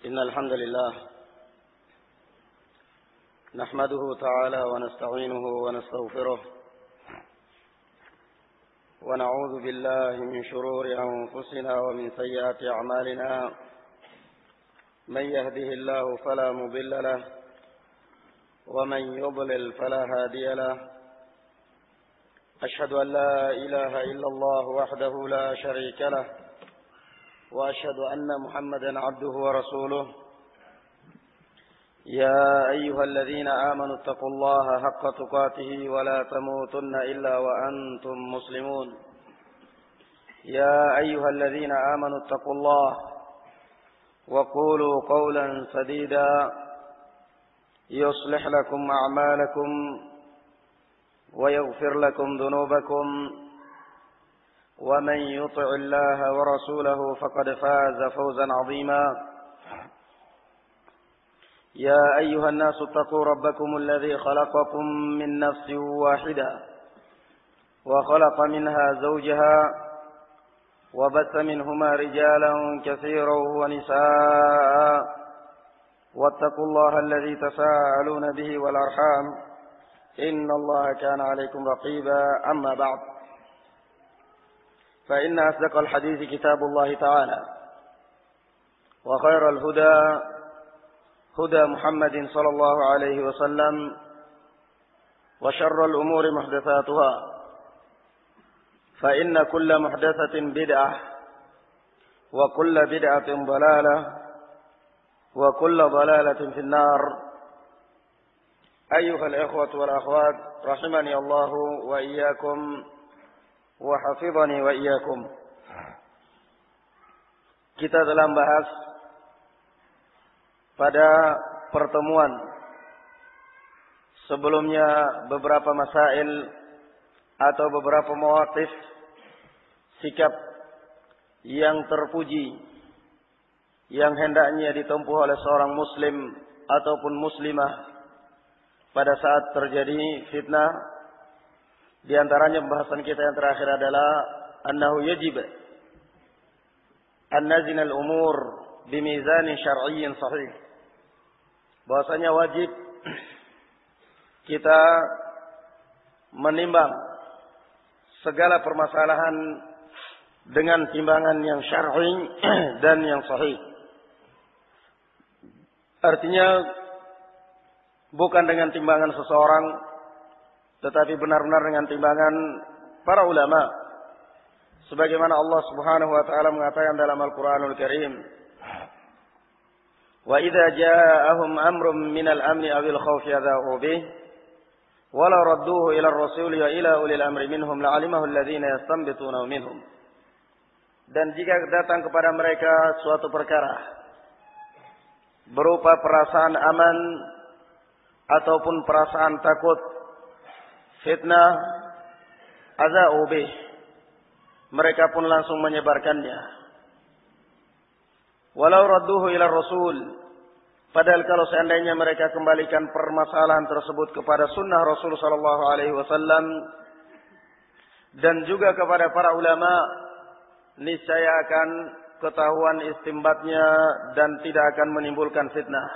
إن الحمد لله نحمده تعالى ونستعينه ونستغفره ونعوذ بالله من شرور أنفسنا ومن سيئات أعمالنا من يهده الله فلا مضل له ومن يضلل فلا هادي له أشهد أن لا إله إلا الله وحده لا شريك له وأشهد أن محمدا عبده ورسوله يا أيها الذين آمنوا اتقوا الله حق تقاته ولا تموتن إلا وأنتم مسلمون يا أيها الذين آمنوا اتقوا الله وقولوا قولا سديدا يصلح لكم أعمالكم ويغفر لكم ذنوبكم ومن يطع الله ورسوله فقد فاز فوزا عظيما يا أيها الناس اتقوا ربكم الذي خلقكم من نفس واحدة وخلق منها زوجها وبث منهما رجالا كثيرا ونساء واتقوا الله الذي تساءلون به والأرحام إن الله كان عليكم رقيبا أما بعد فإن أصدق الحديث كتاب الله تعالى وخير الهدى هدى محمد صلى الله عليه وسلم وشر الأمور محدثاتها فإن كل محدثة بدعة وكل بدعة ضلالة وكل ضلالة في النار أيها الإخوة والأخوات رحمني الله وإياكم وحفظني وإياكم. Kita telah membahas pada pertemuan sebelumnya beberapa masail atau beberapa mawaqif sikap yang terpuji yang hendaknya ditempuh oleh seorang muslim ataupun muslimah pada saat terjadi fitnah. Di antaranya pembahasan kita yang terakhir adalah annahu yajib an nazina al-umur bimizan syar'iyyin sahih. Bahwasanya wajib kita menimbang segala permasalahan dengan timbangan yang syar'i dan yang sahih. Artinya bukan dengan timbangan seseorang, tetapi benar-benar dengan timbangan para ulama. Sebagaimana Allah Subhanahu wa taala mengatakan dalam Al-Qur'anul Karim, "Wa idza ja'ahum amrun minal amni awil khawfi adha'u bih, wa la radduhu ila ar-rasuli wa ila ulil amri minhum la'alimahu alladhina yastanbitunahu minhum." Dan jika datang kepada mereka suatu perkara berupa perasaan aman ataupun perasaan takut, fitnah, aza'u bih, mereka pun langsung menyebarkannya. Walau radduhu ila rasul, padahal kalau seandainya mereka kembalikan permasalahan tersebut kepada sunnah Rasul sallallahu alaihi wasallam dan juga kepada para ulama, niscaya akan ketahuan istimbatnya dan tidak akan menimbulkan fitnah.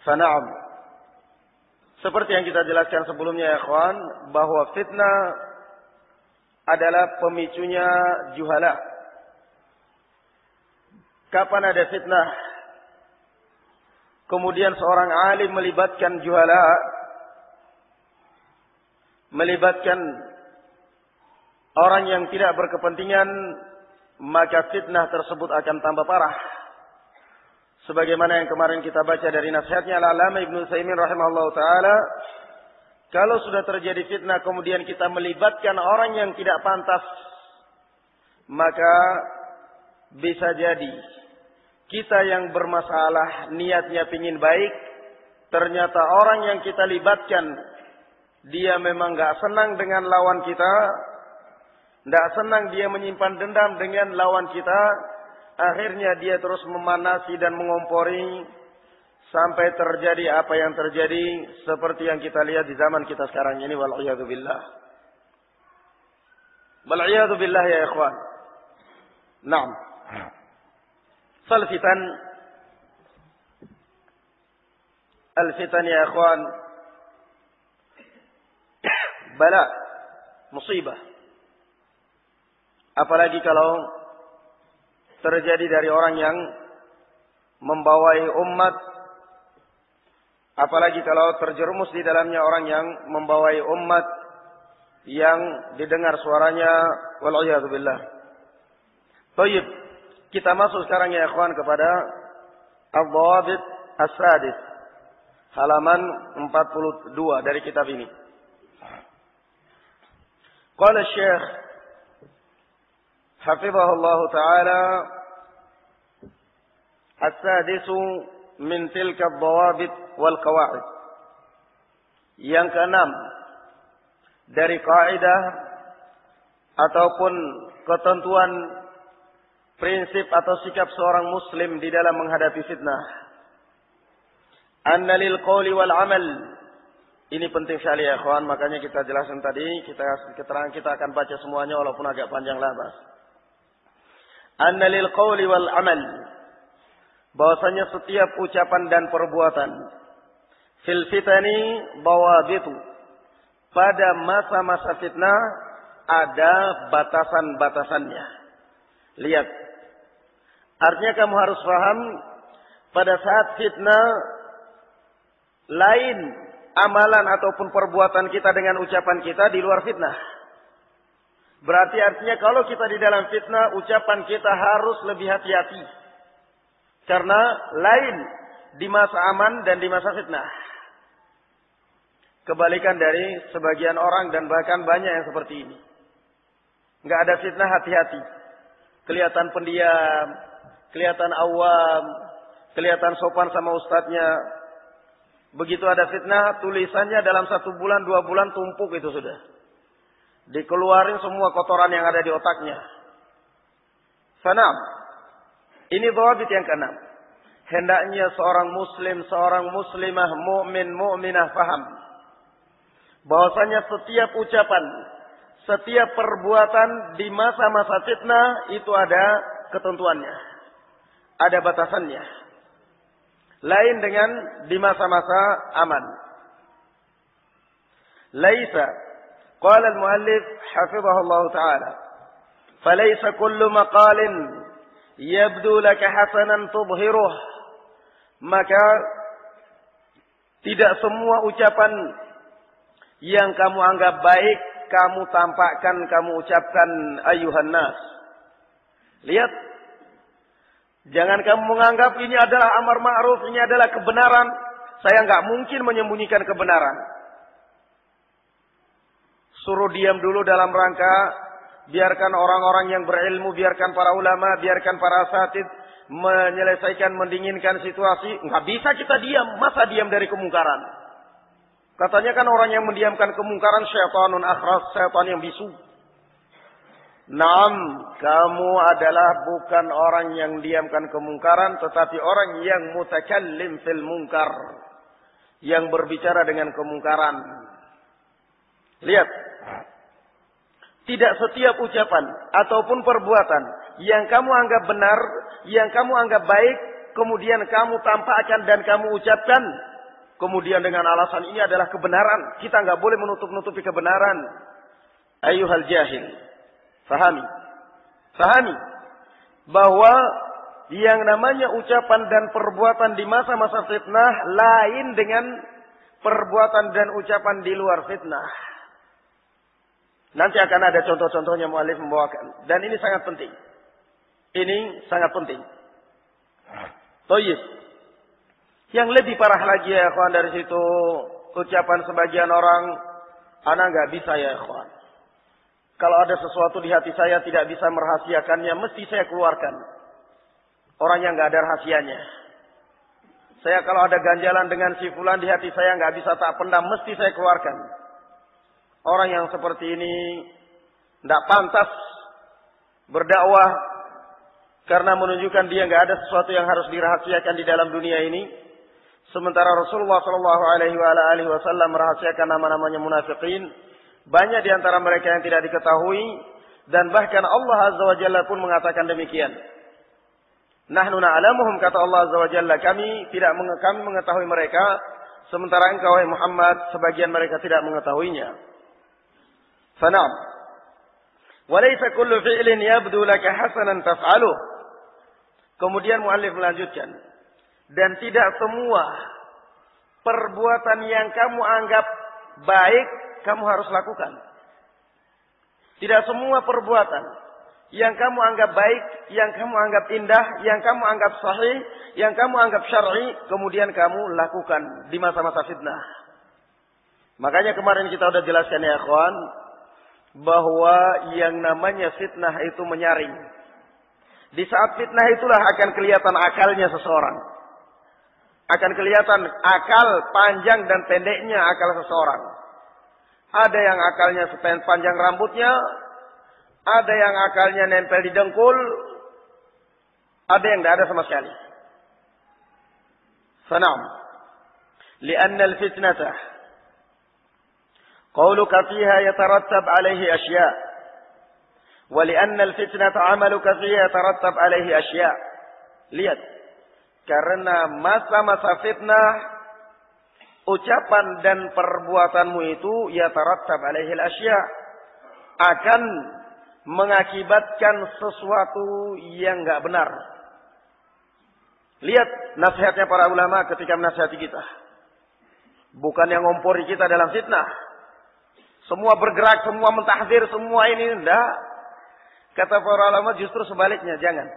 Fana'am, seperti yang kita jelaskan sebelumnya ya ikhwan, bahwa fitnah adalah pemicunya juhala. Kapan ada fitnah, kemudian seorang alim melibatkan juhala, melibatkan orang yang tidak berkepentingan, maka fitnah tersebut akan tambah parah. Sebagaimana yang kemarin kita baca dari nasihatnya Al-Allamah Ibnu Utsaimin rahimahullahu taala, kalau sudah terjadi fitnah kemudian kita melibatkan orang yang tidak pantas, maka bisa jadi kita yang bermasalah niatnya pingin baik, ternyata orang yang kita libatkan dia memang enggak senang dengan lawan kita, enggak senang, dia menyimpan dendam dengan lawan kita. Akhirnya dia terus memanasi dan mengompori sampai terjadi apa yang terjadi seperti yang kita lihat di zaman kita sekarang ini. Wal'iyadu billah. Wal'iyadu billah ya ikhwan. Naam. Fal fitan, al-fitan ya ikhwan, bala, musibah. Apalagi kalau terjadi dari orang yang membawai umat, apalagi kalau terjerumus di dalamnya orang yang membawai umat yang didengar suaranya, wal'iyadzubillah. Baik, kita masuk sekarang ya ikhwan kepada Al-Dhawabit As-Sadis, halaman 42 dari kitab ini. Qala Syekh hafizahullah ta'ala, As-Sadisu min tilka ad-dhawabit wal qawaid. Yang keenam dari kaidah ataupun ketentuan prinsip atau sikap seorang muslim di dalam menghadapi fitnah. Anna lil qawli wal amal. Ini penting sekali ya kawan, makanya kita jelaskan tadi, kita akan baca semuanya walaupun agak panjang labas. Anna lil qawli wal amal. Bahwasanya setiap ucapan dan perbuatan fil fitani dawabitu. Pada masa-masa fitnah ada batasan-batasannya. Lihat. Artinya kamu harus paham pada saat fitnah lain amalan ataupun perbuatan kita dengan ucapan kita di luar fitnah. Berarti artinya kalau kita di dalam fitnah, ucapan kita harus lebih hati-hati. Karena lain di masa aman dan di masa fitnah. Kebalikan dari sebagian orang dan bahkan banyak yang seperti ini. Nggak ada fitnah, hati-hati. Kelihatan pendiam, kelihatan awam, kelihatan sopan sama ustadznya. Begitu ada fitnah, tulisannya dalam 1 bulan, 2 bulan tumpuk itu sudah. Dikeluarin semua kotoran yang ada di otaknya. Fanam. Ini dhawabit yang keenam. Hendaknya seorang muslim, seorang muslimah, mu'min, mu'minah paham. Bahwasanya setiap ucapan, setiap perbuatan di masa-masa fitnah itu ada ketentuannya. Ada batasannya. Lain dengan di masa-masa aman. Laisa, qala al-muallif hafizahullah ta'ala, falaysa kullu maqalin yabdu laka hasanan tudhiruh. Maka tidak semua ucapan yang kamu anggap baik kamu tampakkan, kamu ucapkan ayuhan nas. Lihat, jangan kamu menganggap ini adalah amar ma'ruf, ini adalah kebenaran. Saya nggak mungkin menyembunyikan kebenaran. Suruh diam dulu dalam rangka biarkan orang-orang yang berilmu, biarkan para ulama, biarkan para asatid menyelesaikan, mendinginkan situasi. Nggak bisa kita diam. Masa diam dari kemungkaran? Katanya kan orang yang mendiamkan kemungkaran syaitanun akhras, syaitan yang bisu. Naam, kamu adalah bukan orang yang diamkan kemungkaran, tetapi orang yang mutakallim fil munkar, yang berbicara dengan kemungkaran. Lihat, tidak setiap ucapan ataupun perbuatan yang kamu anggap benar, yang kamu anggap baik, kemudian kamu tampakkan dan kamu ucapkan, kemudian dengan alasan ini adalah kebenaran. Kita nggak boleh menutup-nutupi kebenaran. Ayyuhal jahil, fahami bahwa yang namanya ucapan dan perbuatan di masa-masa fitnah lain dengan perbuatan dan ucapan di luar fitnah. Nanti akan ada contoh-contohnya mu'alif membawakan. Dan ini sangat penting. Ini sangat penting. Toyib. Yang lebih parah lagi ya ikhwan dari situ, ucapan sebagian orang, ana nggak bisa ya ikhwan. Kalau ada sesuatu di hati saya tidak bisa merahasiakannya, mesti saya keluarkan. Orang yang nggak ada rahasianya. Saya kalau ada ganjalan dengan si fulan di hati saya nggak bisa tak pendam, mesti saya keluarkan. Orang yang seperti ini tidak pantas berdakwah karena menunjukkan dia nggak ada sesuatu yang harus dirahasiakan di dalam dunia ini. Sementara Rasulullah Shallallahu Alaihi Wasallam merahasiakan nama-namanya munafiqin, banyak di antara mereka yang tidak diketahui dan bahkan Allah Azza wa Jalla pun mengatakan demikian. Nahnu na'lamuhum, kata Allah Azza wa Jalla, kami mengetahui mereka, sementara engkau wahai Muhammad sebagian mereka tidak mengetahuinya. Fana'am. Walaysa kullu fi'lin yabdu laka hasanan taf'aluh. Kemudian muallif melanjutkan, dan tidak semua perbuatan yang kamu anggap baik kamu harus lakukan. Tidak semua perbuatan yang kamu anggap baik, yang kamu anggap indah, yang kamu anggap sahih, yang kamu anggap syar'i, kemudian kamu lakukan di masa-masa fitnah. Makanya kemarin kita sudah jelaskan ya ikhwan, bahwa yang namanya fitnah itu menyaring. Di saat fitnah itulah akan kelihatan akalnya seseorang. Akan kelihatan akal panjang dan pendeknya akal seseorang. Ada yang akalnya panjang rambutnya, ada yang akalnya nempel di dengkul, ada yang tidak ada sama sekali. Sanam. Lianna al-fitnata qawluka fiha yatarattab alaihi asya. Wa lianna al-fitnata amaluka fiha yatarattab alaihi asya. Lihat. Karena masa-masa fitnah, ucapan dan perbuatanmu itu yatarattab alaihi asya, akan mengakibatkan sesuatu yang enggak benar. Lihat nasihatnya para ulama ketika menasihati kita. Bukan yang ngompori kita dalam fitnah. Semua bergerak, semua mentahdir, semua ini enggak. Kata para ulama justru sebaliknya, jangan.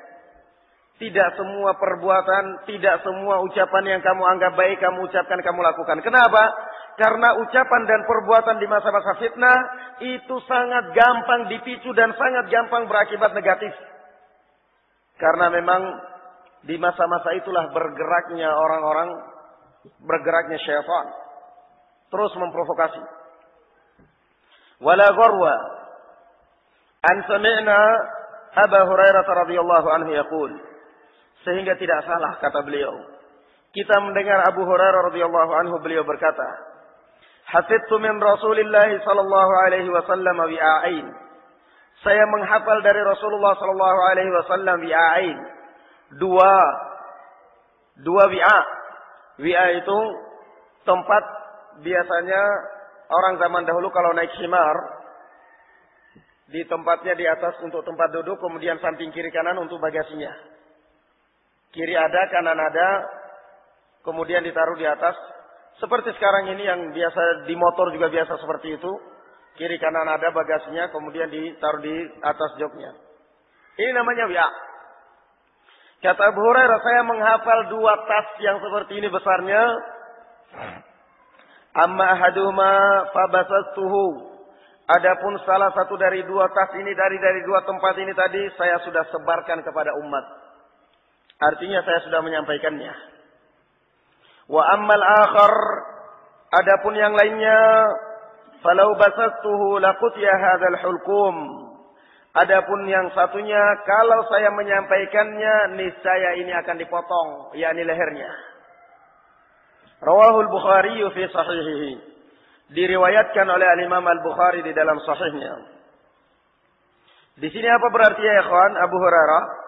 Tidak semua perbuatan, tidak semua ucapan yang kamu anggap baik kamu ucapkan, kamu lakukan. Kenapa? Karena ucapan dan perbuatan di masa-masa fitnah itu sangat gampang dipicu dan sangat gampang berakibat negatif. Karena memang di masa-masa itulah bergeraknya orang-orang, bergeraknya syaitan. Terus memprovokasi. Wala gharwa an sami'na Abu Hurairah radhiyallahu anhu yaqul. Sehingga tidak salah kata beliau. Kita mendengar Abu Hurairah radhiyallahu anhu, beliau berkata, "Hafidtu min Rasulillah sallallahu alaihi wasallam wi'ain." Saya menghafal dari Rasulullah sallallahu alaihi wasallam wi'ain. Dua wi'a. Wi'a itu tempat biasanya orang zaman dahulu kalau naik himar, di tempatnya di atas untuk tempat duduk, kemudian samping kiri kanan untuk bagasinya. Kiri ada, kanan ada, kemudian ditaruh di atas. Seperti sekarang ini yang biasa di motor juga biasa seperti itu. Kiri kanan ada bagasinya, kemudian ditaruh di atas joknya. Ini namanya wi'a. Kata Abu Hurairah, saya menghafal dua tas yang seperti ini besarnya. Amma ahaduhuma fabasastuhu. Adapun salah satu dari dua tas ini, dari dua tempat ini tadi, saya sudah sebarkan kepada umat. Artinya saya sudah menyampaikannya. Wa ammal akhar, adapun yang lainnya, falau basastuhu laqutiya hadzal hulqum. Adapun yang satunya, kalau saya menyampaikannya, niscaya ini akan dipotong, yakni lehernya. Rawahul Bukhari fi sahihihi. Diriwayatkan oleh Al-Imam Al-Bukhari di dalam sahihnya. Di sini apa berarti ya ikhwan? Abu Hurairah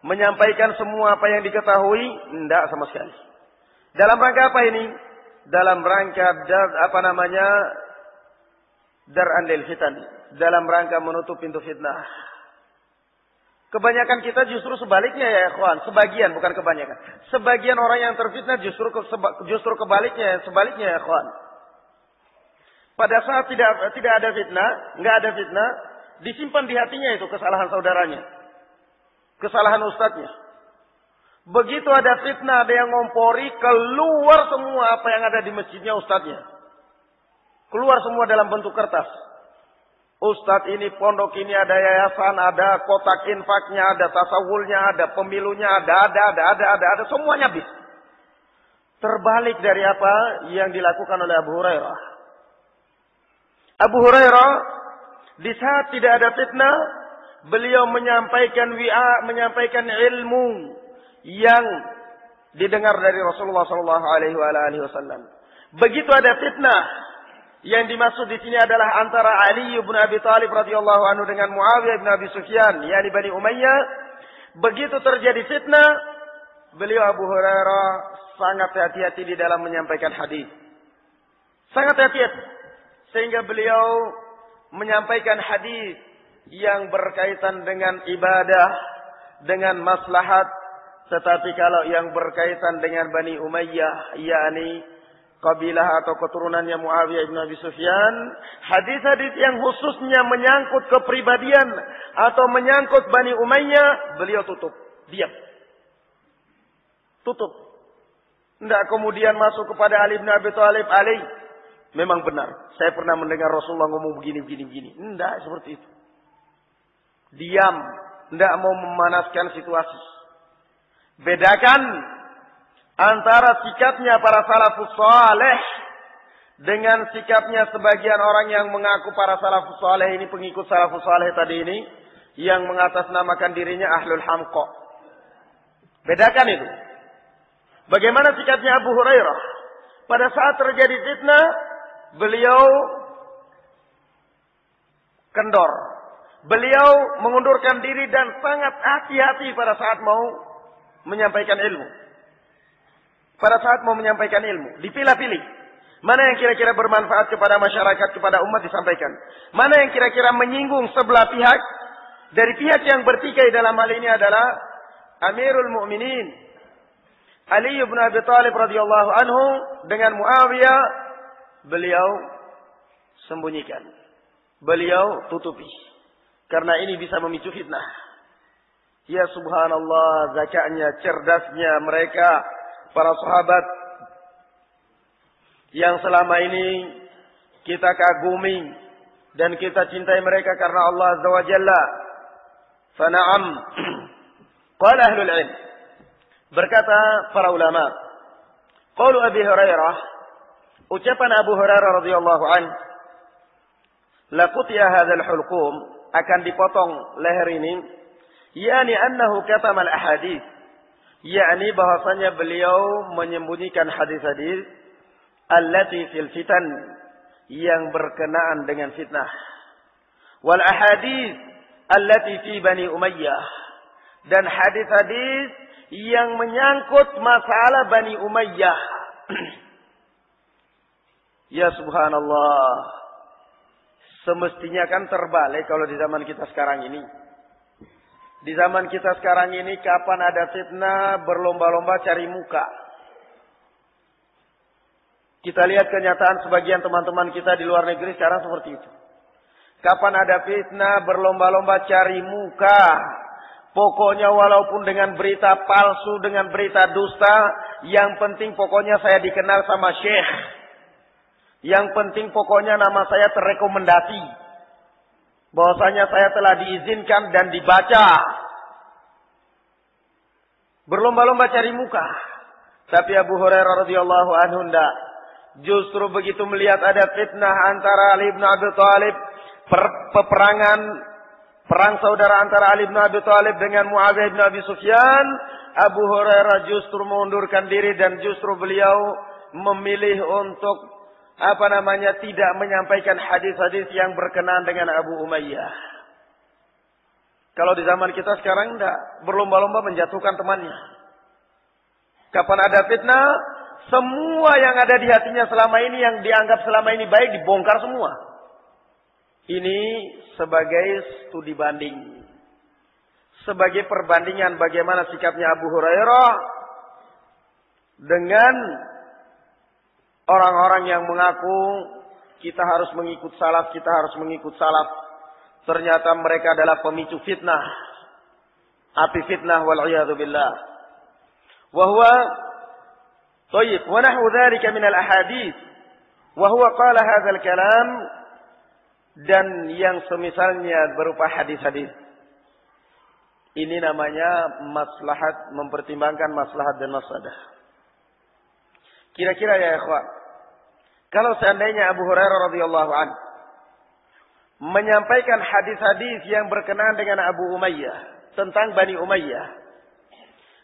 menyampaikan semua apa yang diketahui? Tidak sama sekali. Dalam rangka apa ini? Dalam rangka dar'an lil fitan. Dalam rangka menutup pintu fitnah. Kebanyakan kita justru sebaliknya ya ikhwan. Sebagian, bukan kebanyakan. Sebagian orang yang terfitnah justru sebaliknya ya ikhwan. Pada saat tidak ada fitnah, nggak ada fitnah, disimpan di hatinya itu kesalahan saudaranya. Kesalahan ustadznya. Begitu ada fitnah, ada yang ngompori, keluar semua apa yang ada di masjidnya ustadznya. Keluar semua dalam bentuk kertas. Ustadz ini, pondok ini ada yayasan, ada kotak infaknya, ada tasawulnya, ada pemilunya, ada. Semuanya habis. Terbalik dari apa yang dilakukan oleh Abu Hurairah. Abu Hurairah, di saat tidak ada fitnah, beliau menyampaikan ilmu yang didengar dari Rasulullah sallallahu alaihi wasallam. Begitu ada fitnah, yang dimaksud di sini adalah antara Ali bin Abi Thalib radhiyallahu anhu dengan Muawiyah bin Abi Sufyan, yakni Bani Umayyah. Begitu terjadi fitnah, beliau Abu Hurairah sangat hati-hati di dalam menyampaikan hadis. Sangat hati-hati. Sehingga beliau menyampaikan hadis yang berkaitan dengan ibadah, dengan maslahat. Tetapi kalau yang berkaitan dengan Bani Umayyah, yakni kabilah atau keturunannya Muawiyah bin Abi Sufyan, hadis-hadis yang khususnya menyangkut kepribadian atau menyangkut Bani Umayyah, beliau tutup, diam. Tutup. Tidak kemudian masuk kepada Ali bin Abi Thalib. Ali, memang benar, saya pernah mendengar Rasulullah ngomong begini. Tidak seperti itu. Diam, tidak mau memanaskan situasi. Bedakan antara sikapnya para salafus saleh dengan sikapnya sebagian orang yang mengaku para salafus saleh ini, pengikut salafus saleh tadi ini, yang mengatasnamakan dirinya ahlul hamqa. Bedakan itu. Bagaimana sikapnya Abu Hurairah? Pada saat terjadi fitnah, beliau kendor. Beliau mengundurkan diri dan sangat hati-hati pada saat mau menyampaikan ilmu. Pada saat mau menyampaikan ilmu, dipilah-pilih. Mana yang kira-kira bermanfaat kepada masyarakat, kepada umat disampaikan. Mana yang kira-kira menyinggung sebelah pihak. Dari pihak yang bertikai dalam hal ini adalah Amirul Mukminin Ali bin Abi Thalib radhiyallahu anhu dengan Muawiyah, beliau sembunyikan. Beliau tutupi. Karena ini bisa memicu fitnah. Ya subhanallah, zakatnya, cerdasnya mereka, para sahabat yang selama ini kita kagumi dan kita cintai mereka karena Allah Azza wa Jalla. Fana'am. Qala ahlul ilm. Berkata para ulama. Qaulu Abi Hurairah. Ucapan Abu Hurairah radhiyallahu anhu. Laqutiya hadzal hulqum, akan dipotong leher ini. Yani annahu katamal ahadith. yakni bahasanya beliau menyembunyikan hadis-hadis allati fil fitan, yang berkenaan dengan fitnah, wal ahadits allati fi Bani Umayyah, dan hadis-hadis yang menyangkut masalah Bani Umayyah. Ya subhanallah, semestinya kan terbalik kalau di zaman kita sekarang ini. Di zaman kita sekarang ini kapan ada fitnah berlomba-lomba cari muka. Kita lihat kenyataan sebagian teman-teman kita di luar negeri sekarang seperti itu. Kapan ada fitnah berlomba-lomba cari muka. Pokoknya walaupun dengan berita palsu, dengan berita dusta, yang penting pokoknya saya dikenal sama syekh. Yang penting pokoknya nama saya terrekomendasi. Bahwasanya saya telah diizinkan dan dibaca. Berlomba-lomba cari muka. Tapi Abu Hurairah radhiyallahu anhu enggak. Justru begitu melihat ada fitnah antara Ali bin Abi Thalib, perang saudara antara Ali bin Abi Thalib dengan Muawiyah bin Abi Sufyan, Abu Hurairah justru mengundurkan diri dan justru beliau memilih untuk tidak menyampaikan hadis-hadis yang berkenaan dengan Abu Umayyah. Kalau di zaman kita sekarang enggak, berlomba-lomba menjatuhkan temannya. Kapan ada fitnah, semua yang ada di hatinya selama ini, yang dianggap selama ini baik, dibongkar semua. Ini sebagai studi banding. Sebagai perbandingan bagaimana sikapnya Abu Hurairah dengan orang-orang yang mengaku kita harus mengikut salaf, kita harus mengikut salaf. Ternyata mereka adalah pemicu fitnah. Api fitnah wal'iyadu billah. Wahuwa tayyib. Wa nahu dhalika minal ahadith. Wahuwa qala hadzal kalam. Dan yang semisalnya berupa hadis-hadis. Ini namanya maslahat, mempertimbangkan maslahat dan mafsadah. Kira-kira ya ikhwan, kalau seandainya Abu Hurairah radhiyallahu anhu menyampaikan hadis-hadis yang berkenaan dengan Abu Umayyah, tentang Bani Umayyah,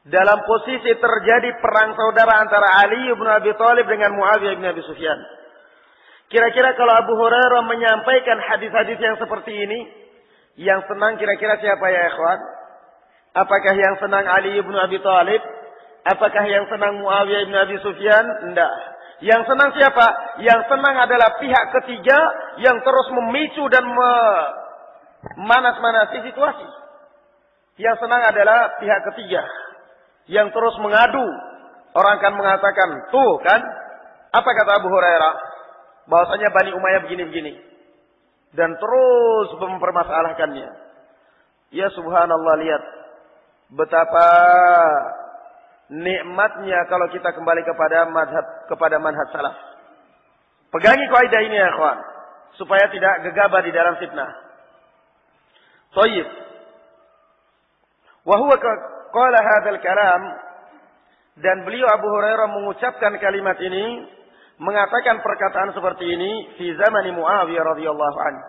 dalam posisi terjadi perang saudara antara Ali bin Abi Thalib dengan Muawiyah bin Abi Sufyan. Kira-kira kalau Abu Hurairah menyampaikan hadis-hadis yang seperti ini, yang senang kira-kira siapa ya ikhwan? Apakah yang senang Ali bin Abi Thalib? Apakah yang senang Muawiyah bin Abi Sufyan? Tidak. Yang senang siapa? Yang senang adalah pihak ketiga yang terus memicu dan memanas-manasi situasi. Yang senang adalah pihak ketiga yang terus mengadu. Orang akan mengatakan, tuh kan, apa kata Abu Hurairah? Bahwasanya Bani Umayyah begini-begini. Dan terus mempermasalahkannya. Ya subhanallah, lihat betapa nikmatnya kalau kita kembali kepada manhaj salaf. Pegangi kaidah ini ya kawan, supaya tidak gegabah di dalam fitnah. Thayyib. Wa huwa qala hadzal kalam, dan beliau Abu Hurairah mengucapkan kalimat ini, mengatakan perkataan seperti ini fi zaman Muawiyah radhiyallahu anhu.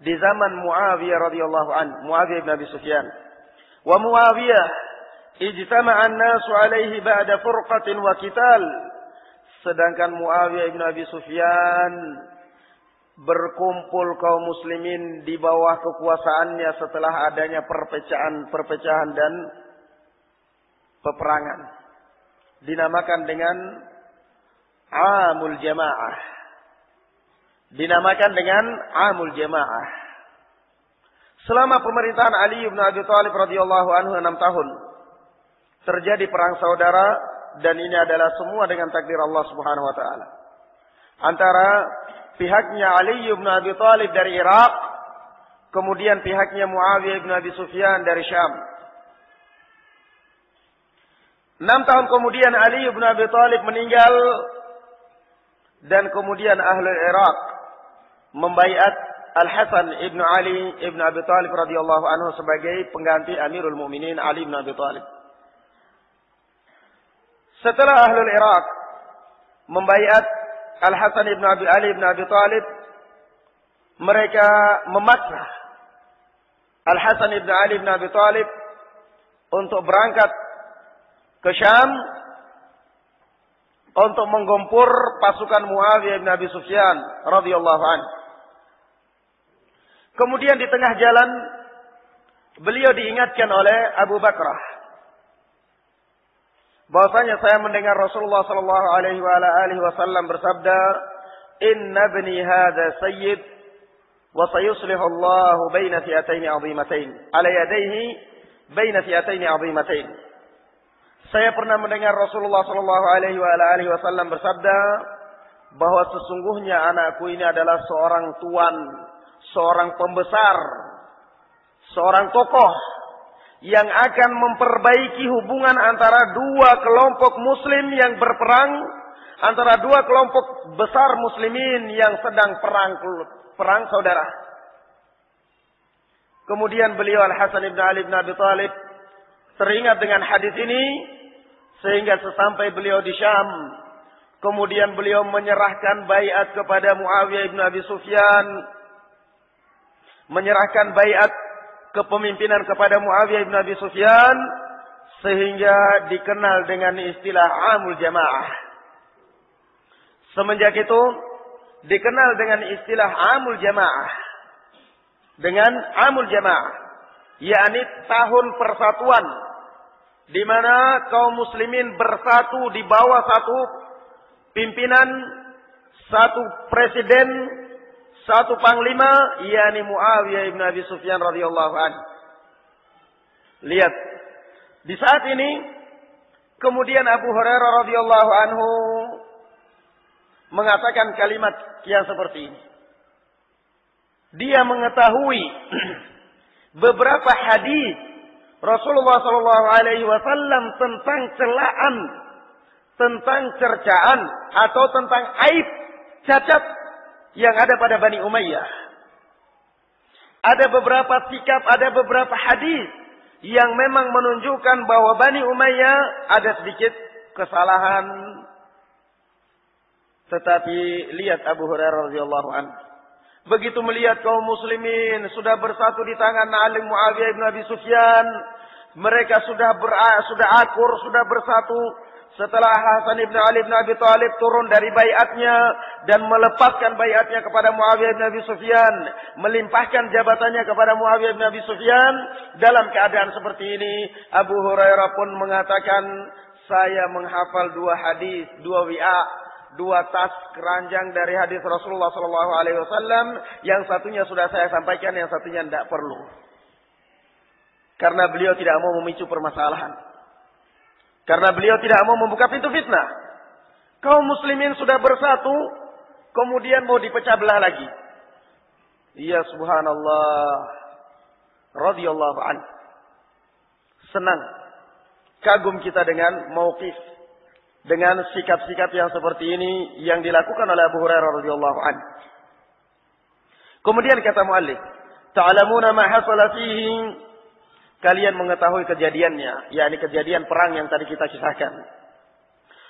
Di zaman Muawiyah radhiyallahu anhu, Muawiyah bin Abi Sufyan. Wa Muawiyah ijtama'a an-nasu alaihi ba'da furqatin wa qital. Sedangkan Muawiyah bin Abi Sufyan berkumpul kaum muslimin di bawah kekuasaannya setelah adanya perpecahan dan peperangan. Dinamakan dengan Amul Jamaah. Dinamakan dengan Amul Jamaah. Selama pemerintahan Ali bin Abi Thalib radhiyallahu anhu 6 tahun, terjadi perang saudara, dan ini adalah semua dengan takdir Allah Subhanahu wa taala. Antara pihaknya Ali bin Abi Thalib dari Irak, kemudian pihaknya Muawiyah bin Abi Sufyan dari Syam. 6 tahun kemudian Ali bin Abi Thalib meninggal, dan kemudian ahli Irak membaiat Al-Hasan ibn Ali ibn Abi Thalib radhiyallahu anhu sebagai pengganti Amirul Mukminin Ali bin Abi Thalib. Setelah ahli Irak membaiat Al-Hasan ibn Ali ibn Abi Thalib, mereka memaksa Al-Hasan ibn Ali ibn Abi Thalib untuk berangkat ke Syam untuk menggempur pasukan Muawiyah bin Abi Sufyan radhiyallahu anhu. Kemudian di tengah jalan beliau diingatkan oleh Abu Bakrah bahwasanya saya mendengar Rasulullah sallallahu alaihi wasallam bersabda, "Inna ibni hadza sayyid wa sayuslihu Allah baina fi'atayn 'azimatain ala yadayhi baina fi'atayn 'azimatain." Saya pernah mendengar Rasulullah sallallahu alaihi wasallam bersabda bahwa sesungguhnya anakku ini adalah seorang tuan, seorang pembesar, seorang tokoh yang akan memperbaiki hubungan antara dua kelompok muslim yang berperang, antara dua kelompok besar muslimin yang sedang perang saudara. Kemudian beliau Al-Hasan ibn Ali ibn Abi Thalib teringat dengan hadis ini, sehingga sesampai beliau di Syam, kemudian beliau menyerahkan baiat kepada Muawiyah ibn Abi Sufyan, menyerahkan baiat kepemimpinan kepada Muawiyah ibn Abi Sufyan, sehingga dikenal dengan istilah Amul Jamaah. Semenjak itu dikenal dengan istilah Amul Jamaah. Dengan Amul Jamaah, yakni tahun persatuan, di mana kaum muslimin bersatu di bawah satu pimpinan, satu presiden, satu panglima, yakni Muawiyah ibn Abi Sufyan radhiyallahu anhu. Lihat, di saat ini kemudian Abu Hurairah radhiyallahu anhu mengatakan kalimat yang seperti ini. Dia mengetahui beberapa hadis Rasulullah sallallahu alaihi wasallam tentang celaan, tentang cercaan atau tentang aib, cacat yang ada pada Bani Umayyah. Ada beberapa sikap, ada beberapa hadis yang memang menunjukkan bahwa Bani Umayyah ada sedikit kesalahan. Tetapi lihat Abu Hurairah radhiyallahu anhu, begitu melihat kaum muslimin sudah bersatu di tangan Ali Muawiyah bin Abi Sufyan, mereka sudah akur, sudah bersatu, setelah Hasan ibn Ali ibn Abi Thalib turun dari baiatnya dan melepaskan baiatnya kepada Muawiyah ibn Abi Sufyan, melimpahkan jabatannya kepada Muawiyah ibn Abi Sufyan, dalam keadaan seperti ini Abu Hurairah pun mengatakan, saya menghafal 2 hadis, 2 wi'a, 2 tas keranjang dari hadis Rasulullah sallallahu alaihi wasallam, yang satunya sudah saya sampaikan, yang satunya tidak perlu. Karena beliau tidak mau memicu permasalahan. Karena beliau tidak mau membuka pintu fitnah. Kaum muslimin sudah bersatu, kemudian mau dipecah belah lagi. Ya subhanallah. Radhiyallahu anhu. Senang. Kagum kita dengan mauqif. Dengan sikap-sikap yang seperti ini yang dilakukan oleh Abu Hurairah radhiyallahu anhu. Kemudian kata muallif, ta'lamuna ma hasala fihi, kalian mengetahui kejadiannya, yakni kejadian perang yang tadi kita kisahkan.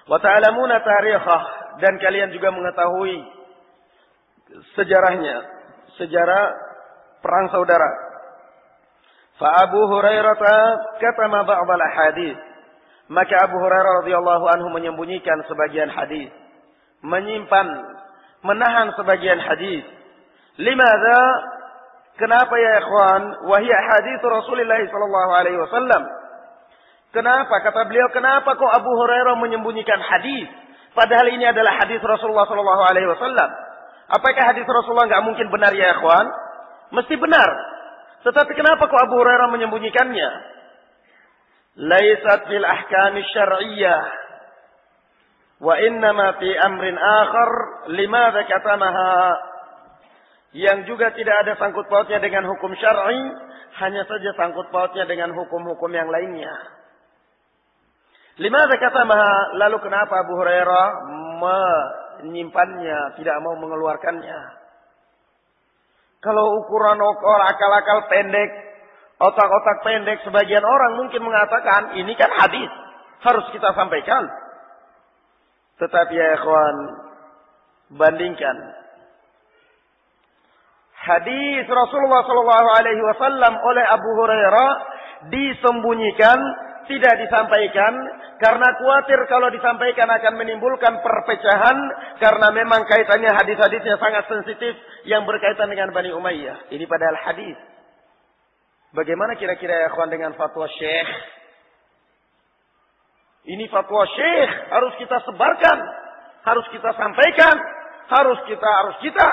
Wa ta'lamuna tarikhah, dan kalian juga mengetahui sejarahnya, sejarah perang saudara. Fa Abu Hurairah katama ba'd al-ahadits, maka Abu Hurairah radhiyallahu anhu menyembunyikan sebagian hadis, menahan sebagian hadis. Limadza? Kenapa ya ikhwan? Wahia hadits Rasulullah sallallahu alaihi wasallam. Kenapa? Kata beliau, kenapa kok Abu Hurairah menyembunyikan hadis? Padahal ini adalah hadis Rasulullah sallallahu alaihi wasallam. Apakah hadis Rasulullah enggak mungkin benar ya ikhwan? Mesti benar. Tetapi kenapa kok Abu Hurairah menyembunyikannya? Laisat fil ahkam syar'iyyah wa innama fi amrin akhar limadza katamaha, yang juga tidak ada sangkut pautnya dengan hukum syar'i, hanya saja sangkut pautnya dengan hukum-hukum yang lainnya. Limadza katamaha, lalu kenapa Abu Hurairah menyimpannya, tidak mau mengeluarkannya? Kalau ukuran akal-akal pendek, otak-otak pendek, sebagian orang mungkin mengatakan ini kan hadis, harus kita sampaikan. Tetapi ya ikhwan, bandingkan hadis Rasulullah sallallahu alaihi wasallam oleh Abu Hurairah disembunyikan, tidak disampaikan karena khawatir kalau disampaikan akan menimbulkan perpecahan, karena memang kaitannya hadis-hadisnya sangat sensitif yang berkaitan dengan Bani Umayyah. Ini padahal hadis. Bagaimana kira-kira ya ikhwan dengan fatwa Syekh? Ini fatwa Syekh, harus kita sebarkan, harus kita sampaikan, harus kita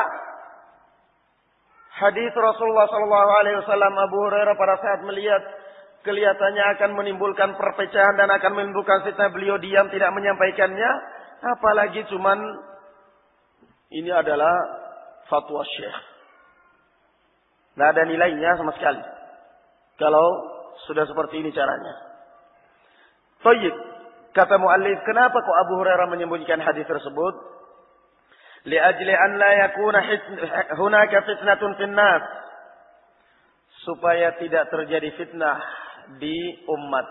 hadis Rasulullah sallallahu alaihi wasallam. Abu Hurairah pada saat melihat kelihatannya akan menimbulkan perpecahan dan akan menimbulkan fitnah, beliau diam tidak menyampaikannya, apalagi cuman ini adalah fatwa Syekh. Tidak ada nilainya sama sekali kalau sudah seperti ini caranya. Baik, kata muallif, kenapa kok Abu Hurairah menyembunyikan hadis tersebut? Li'ajli an la yakuna hunaka fitnatun finnas, supaya tidak terjadi fitnah di umat.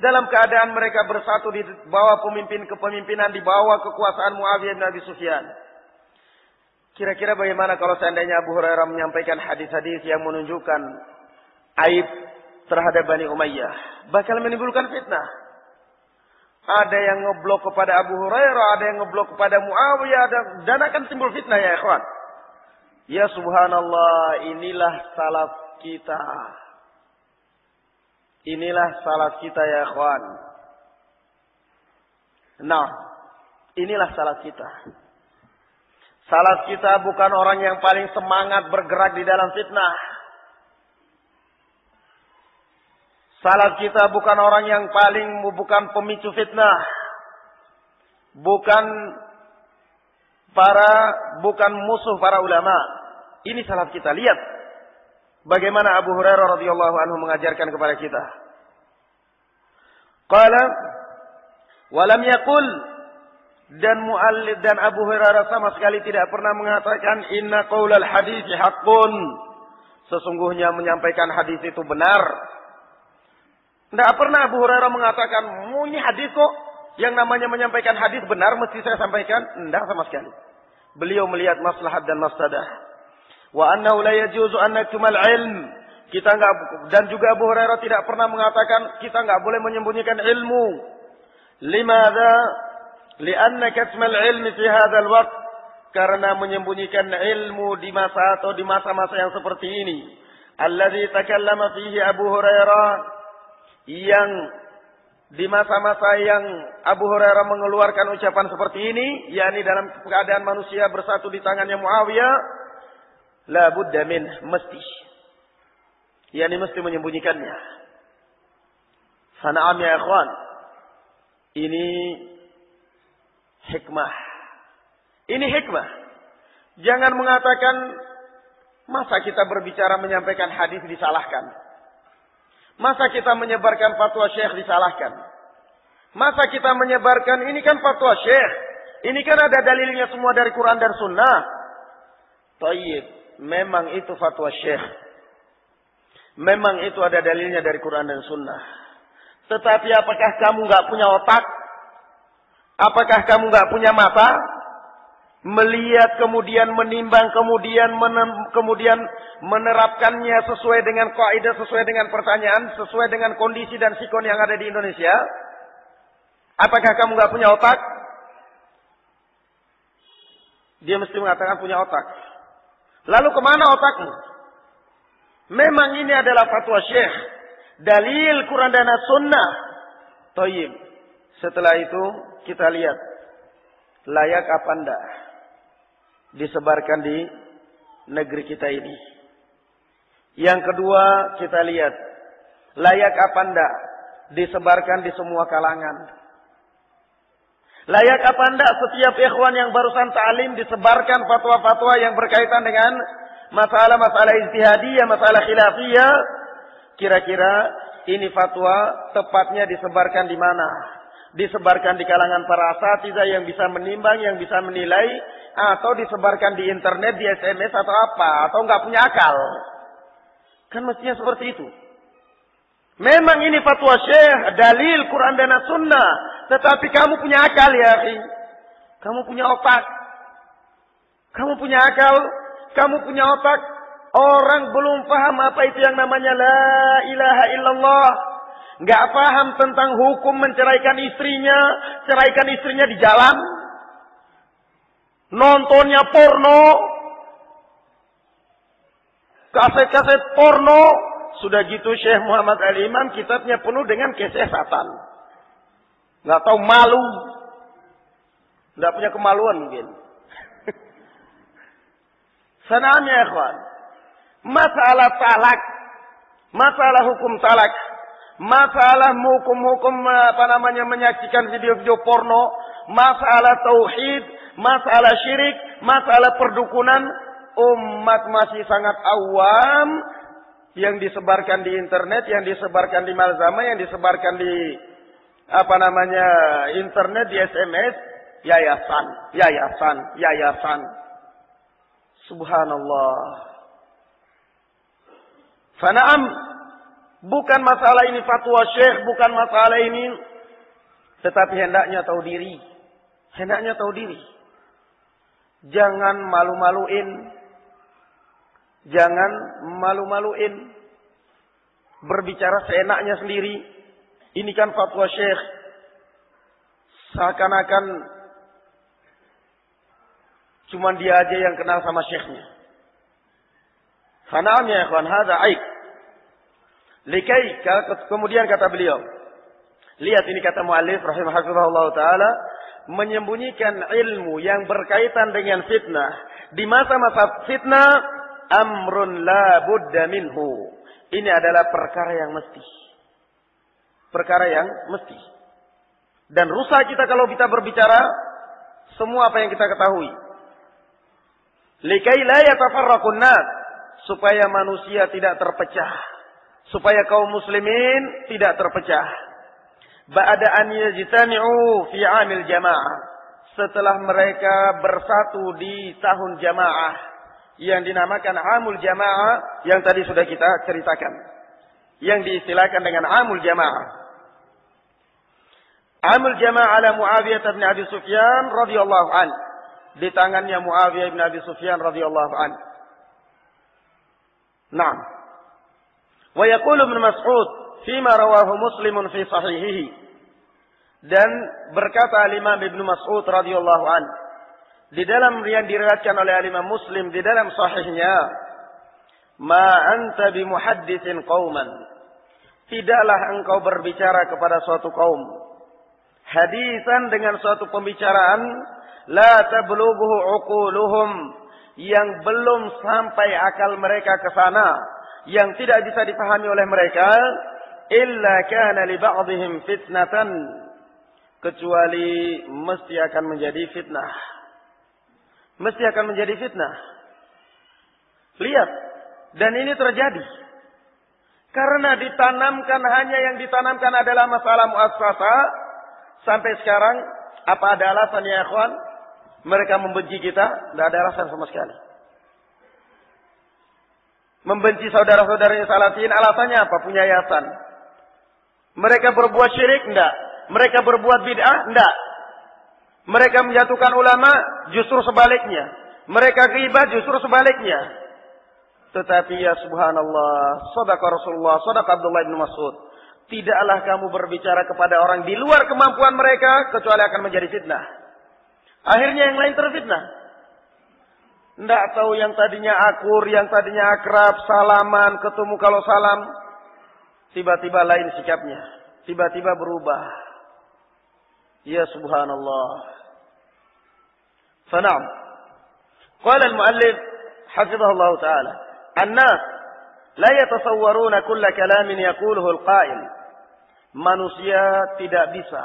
Dalam keadaan mereka bersatu di bawah kepemimpinan, di bawah kekuasaan Muawiyah bin Abi Sufyan. Kira-kira bagaimana kalau seandainya Abu Hurairah menyampaikan hadis-hadis yang menunjukkan aib terhadap Bani Umayyah, bakal menimbulkan fitnah. Ada yang ngeblok kepada Abu Hurairah, ada yang ngeblok kepada Muawiyah, dan akan timbul fitnah ya ikhwan. Ya subhanallah, inilah salaf kita. Inilah salaf kita ya ikhwan. Nah, inilah salaf kita. Salaf kita bukan orang yang paling semangat bergerak di dalam fitnah. Salaf kita bukan orang yang bukan pemicu fitnah. Bukan musuh para ulama. Ini salaf kita. Lihat bagaimana Abu Hurairah radhiyallahu anhu mengajarkan kepada kita. Qala walam yaqul, dan muallif dan Abu Hurairah sama sekali tidak pernah mengatakan inna qaulal hadits haqqun, sesungguhnya menyampaikan hadis itu benar. Tidak pernah Abu Hurairah mengatakan, ini hadis kok, yang namanya menyampaikan hadis benar mesti saya sampaikan. Tidak sama sekali. Beliau melihat maslahat dan mafsadah. Wa annahu la yajuzu an naktumal ilm Dan juga Abu Hurairah tidak pernah mengatakan kita enggak boleh menyembunyikan ilmu. Limadza? Lianna katmal ilmi fi hadzal waqt, karena menyembunyikan ilmu di masa atau di masa-masa yang seperti ini. Alladzi takallama fihi Abu Hurairah, yang di masa-masa yang Abu Hurairah mengeluarkan ucapan seperti ini, yakni dalam keadaan manusia bersatu di tangannya Muawiyah, la budda min, mesti. yakni mesti menyembunyikannya. Fana'am ya ikhwan. Ini hikmah. Ini hikmah. Jangan mengatakan masa kita berbicara menyampaikan hadis disalahkan. Masa kita menyebarkan fatwa syekh disalahkan. Masa kita menyebarkan ini kan fatwa syekh. Ini kan ada dalilnya semua dari Quran dan Sunnah. Tayyib. Memang itu fatwa syekh. Memang itu ada dalilnya dari Quran dan Sunnah. Tetapi apakah kamu nggak punya otak? Apakah kamu nggak punya mata? Melihat kemudian menimbang kemudian menerapkannya sesuai dengan kaidah, sesuai dengan pertanyaan, sesuai dengan kondisi dan sikon yang ada di Indonesia. Apakah kamu nggak punya otak? Dia mesti mengatakan punya otak. Lalu kemana otakmu? Memang ini adalah fatwa syekh, dalil Quran dan Sunnah. Thayyib. Setelah itu kita lihat layak apa enggak disebarkan di negeri kita ini. Yang kedua, kita lihat layak apa enggak disebarkan di semua kalangan. Layak apa enggak setiap ikhwan yang barusan ta'lim disebarkan fatwa-fatwa yang berkaitan dengan masalah-masalah ijtihadiyah, masalah khilafiyah. Kira-kira ini fatwa tepatnya disebarkan di mana? Disebarkan di kalangan para asatidzah yang bisa menimbang, yang bisa menilai, atau disebarkan di internet, di SMS atau apa, atau nggak punya akal. Kan mestinya seperti itu. Memang ini fatwa syekh, dalil Quran dan Sunnah, tetapi kamu punya akal ya, akhi. Kamu punya otak. Kamu punya akal, kamu punya otak. Orang belum paham apa itu yang namanya la ilaha illallah. Nggak paham tentang hukum menceraikan istrinya, ceraikan istrinya di jalan. Nontonnya porno, kaset-kaset porno. Sudah gitu Syekh Muhammad Al-Imam kitabnya penuh dengan kesesatan. Nggak tahu malu. Nggak punya kemaluan mungkin. Sananya ikhwan. Masalah talak. Masalah hukum talak. Masalah hukum-hukum menyaksikan video-video porno. Masalah tauhid. Masalah syirik. Masalah perdukunan. Umat masih sangat awam. Yang disebarkan di internet, yang disebarkan di malzama, yang disebarkan di internet, di SMS, yayasan. Subhanallah. Fana'am, bukan masalah ini fatwa syekh, bukan masalah ini, tetapi hendaknya tahu diri. Hendaknya tahu diri. Jangan malu-maluin. Jangan malu-maluin. Berbicara seenaknya sendiri. Ini kan fatwa syekh. Seakan-akan cuman dia aja yang kenal sama syekhnya. Fana'am ya ikhwan, hadza aib. Likai, kemudian kata beliau. Lihat ini kata muallif rahimahullah taala, menyembunyikan ilmu yang berkaitan dengan fitnah di masa-masa fitnah, amrun la budda minhu. Ini adalah perkara yang mesti. Perkara yang mesti. Dan rusak kita kalau kita berbicara semua apa yang kita ketahui. Likai la yatafarraqun nas, supaya manusia tidak terpecah. Supaya kaum muslimin tidak terpecah. Ba'da an yajtami'u fi 'amil jamaah. Setelah mereka bersatu di tahun jamaah. Yang dinamakan amul jamaah yang tadi sudah kita ceritakan. Yang diistilahkan dengan amul jamaah. Amul jamaah ala Muawiyah bin Abi Sufyan radhiyallahu an. Di tangannya Muawiyah bin Abi Sufyan radhiyallahu an. Naam. Wa yaqulu Ibnu Mas'ud fima rawahu Muslimun fi sahihihi. Dan berkata Imam Ibnu Mas'ud radhiyallahu an di dalam yang diriwayatkan oleh Imam Muslim di dalam sahihnya, ma anta bimuhadditsin qauman, tidaklah engkau berbicara kepada suatu kaum hadisan dengan suatu pembicaraan la tablughu uquluhum, yang belum sampai akal mereka ke sana, yang tidak bisa dipahami oleh mereka, illa kana li ba'dihim fitnatan, kecuali mesti akan menjadi fitnah. Mesti akan menjadi fitnah. Lihat, dan ini terjadi karena ditanamkan, hanya yang ditanamkan adalah masalah muassasah. Sampai sekarang apa ada alasan ya ikhwan mereka membenci kita? Tidak ada alasan sama sekali. Membenci saudara-saudaranya salafiyin, alasannya apa? Punya yayasan. Mereka berbuat syirik? Tidak. Mereka berbuat bid'ah? Tidak. Mereka menjatuhkan ulama? Justru sebaliknya. Mereka ghibah? Justru sebaliknya. Tetapi ya subhanallah, shadaqa Rasulullah, shadaqa Abdullah bin Mas'ud, tidaklah kamu berbicara kepada orang di luar kemampuan mereka, kecuali akan menjadi fitnah. Akhirnya yang lain terfitnah. Tidak tahu, yang tadinya akur, yang tadinya akrab, salaman, ketemu kalau salam, tiba-tiba lain sikapnya. Tiba-tiba berubah. Ya subhanallah. Fana'am. Qala al-muallif hafizahullah ta'ala, an-nas la yatasawwaruna kulla kalamin yaquluhu al-qa'il. Manusia tidak bisa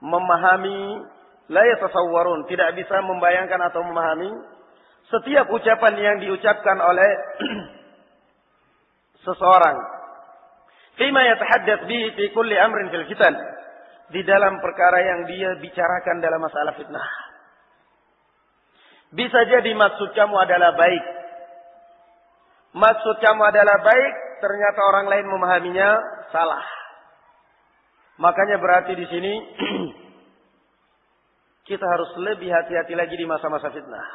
memahami, la yatasawwarun, tidak bisa membayangkan atau memahami setiap ucapan yang diucapkan oleh seseorang. Fima yatahaddath bihi fi kulli amrin fil fitan, di dalam perkara yang dia bicarakan dalam masalah fitnah. Bisa jadi maksud kamu adalah baik. Maksud kamu adalah baik, ternyata orang lain memahaminya salah. Makanya berarti di sini kita harus lebih hati-hati lagi di masa-masa fitnah.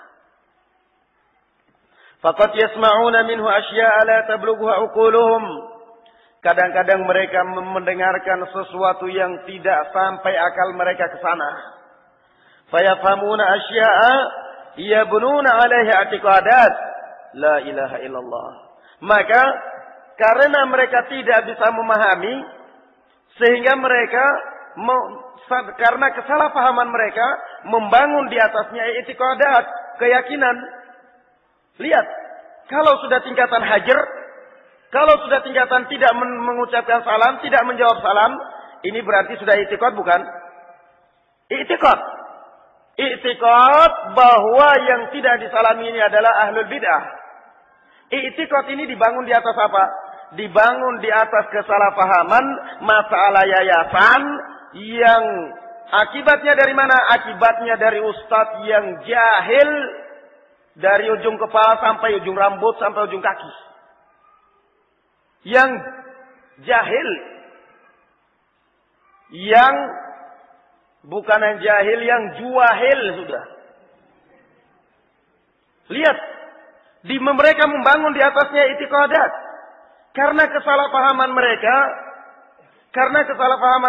Faqad yasma'una minhu asya'a la tablughuha uquluhum. Kadang-kadang mereka mendengarkan sesuatu yang tidak sampai akal mereka ke sana. Fayafhamuna asya'a yabnuna 'alaiha i'tiqadat la ilaha illallah. Maka karena mereka tidak bisa memahami, sehingga mereka karena kesalahpahaman mereka membangun di atasnya i'tiqadat, keyakinan. Lihat, kalau sudah tingkatan hajar, kalau sudah tingkatan tidak mengucapkan salam, tidak menjawab salam, ini berarti sudah i'tiqad bukan? I'tiqad. I'tiqad bahwa yang tidak disalami ini adalah ahlul bid'ah. I'tiqad ini dibangun di atas apa? Dibangun di atas kesalahpahaman masalah yayasan yang akibatnya dari mana? Akibatnya dari ustadz yang jahil, dari ujung kepala sampai ujung rambut sampai ujung kaki. Yang jahil, yang bukan yang jahil, yang juahil sudah. Lihat, mereka membangun di atasnya i'tiqadat. Karena kesalahpahaman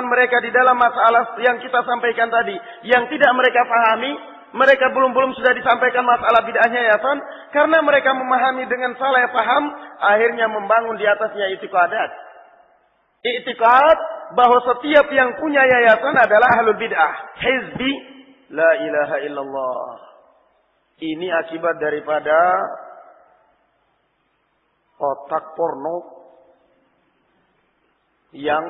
mereka di dalam masalah yang kita sampaikan tadi, yang tidak mereka pahami, mereka belum sudah disampaikan masalah bid'ahnya yayasan, karena mereka memahami dengan salah paham, akhirnya membangun di atasnya i'tiqadat. I'tiqad bahwa setiap yang punya yayasan adalah ahlul bid'ah, hizbi, la ilaha illallah. Ini akibat daripada otak porno yang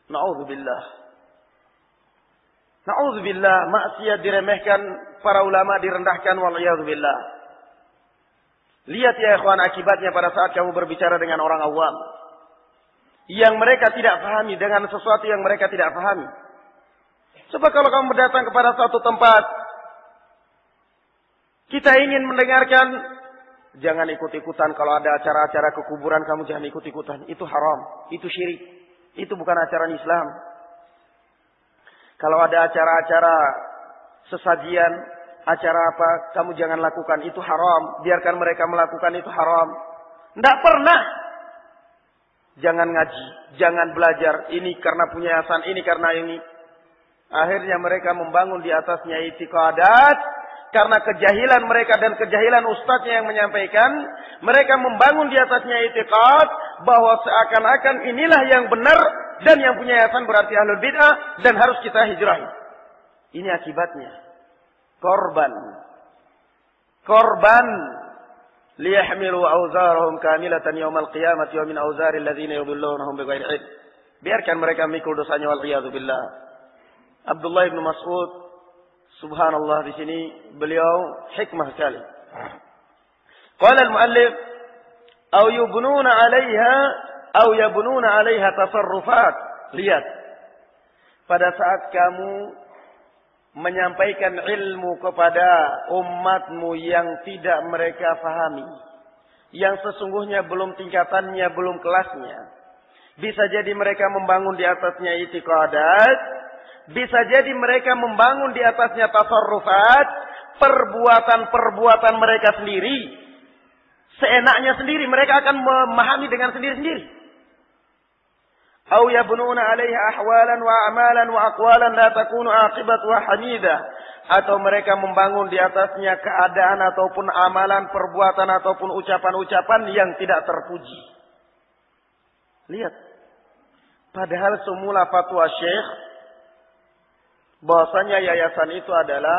na'udzubillah maksiat diremehkan, para ulama direndahkan, wal'iyadzubillah. Lihat ya ikhwan akibatnya pada saat kamu berbicara dengan orang awam yang mereka tidak pahami dengan sesuatu yang mereka tidak pahami. Coba kalau kamu datang kepada suatu tempat, kita ingin mendengarkan, jangan ikut-ikutan. Kalau ada acara-acara kekuburan, kamu jangan ikut-ikutan. Itu haram. Itu syirik. Itu bukan ajaran Islam. Kalau ada acara-acara sesajian, acara apa, kamu jangan lakukan. Itu haram. Biarkan mereka melakukan, itu haram. Tidak pernah Jangan ngaji, jangan belajar. Ini karena punya yayasan, ini karena ini. Akhirnya mereka membangun di atasnya i'tiqadat. Karena kejahilan mereka dan kejahilan ustadznya yang menyampaikan. Mereka membangun di atasnya i'tiqad. Bahwa seakan-akan inilah yang benar. Dan yang punya yayasan berarti ahlul bid'ah. Dan harus kita hijrahi. Ini akibatnya. Korban. Liyahmilu awzarahum kamilatan yawmal qiyamati wa min awzari alladhina yudhillunahum bighairi ilm. Biarkan mereka mikul dosanya wal-'iyadzu billah. Abdullah bin Mas'ud, subhanallah, di sini beliau hikmah sekali. Qala al-muallif aw yubnuna 'alaiha tasarrufat. Lihat. Pada saat kamu menyampaikan ilmu kepada umatmu yang tidak mereka fahami, yang sesungguhnya belum tingkatannya, belum kelasnya. Bisa jadi mereka membangun di atasnya i'tiqadat, bisa jadi mereka membangun di atasnya tasarrufat, perbuatan-perbuatan mereka sendiri. Seenaknya sendiri, mereka akan memahami dengan sendiri-sendiri. Aw yabnuna 'alaiha ahwalan wa a'malan wa aqwalan la takunu 'aqibatuha hamidah, atau mereka membangun di atasnya keadaan ataupun amalan, perbuatan ataupun ucapan-ucapan yang tidak terpuji. Lihat. Padahal semula fatwa Syekh bahwasanya yayasan itu adalah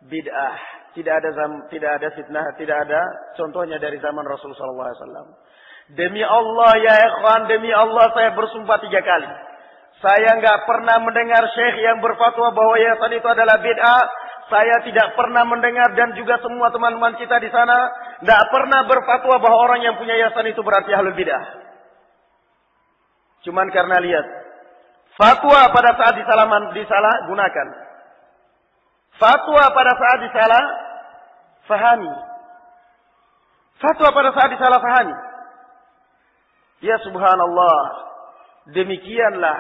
bid'ah. Tidak ada fitnah, tidak ada contohnya dari zaman Rasulullah SAW. Demi Allah ya ikhwan, demi Allah saya bersumpah 3 kali. Saya enggak pernah mendengar syekh yang berfatwa bahwa yayasan itu adalah bid'ah. Saya tidak pernah mendengar dan juga semua teman-teman kita di sana enggak pernah berfatwa bahwa orang yang punya yayasan itu berarti ahlul bid'ah. Cuman karena lihat, fatwa pada saat disalah gunakan. Fatwa pada saat disalah fahami. Fatwa pada saat disalah fahami. Ya subhanallah, demikianlah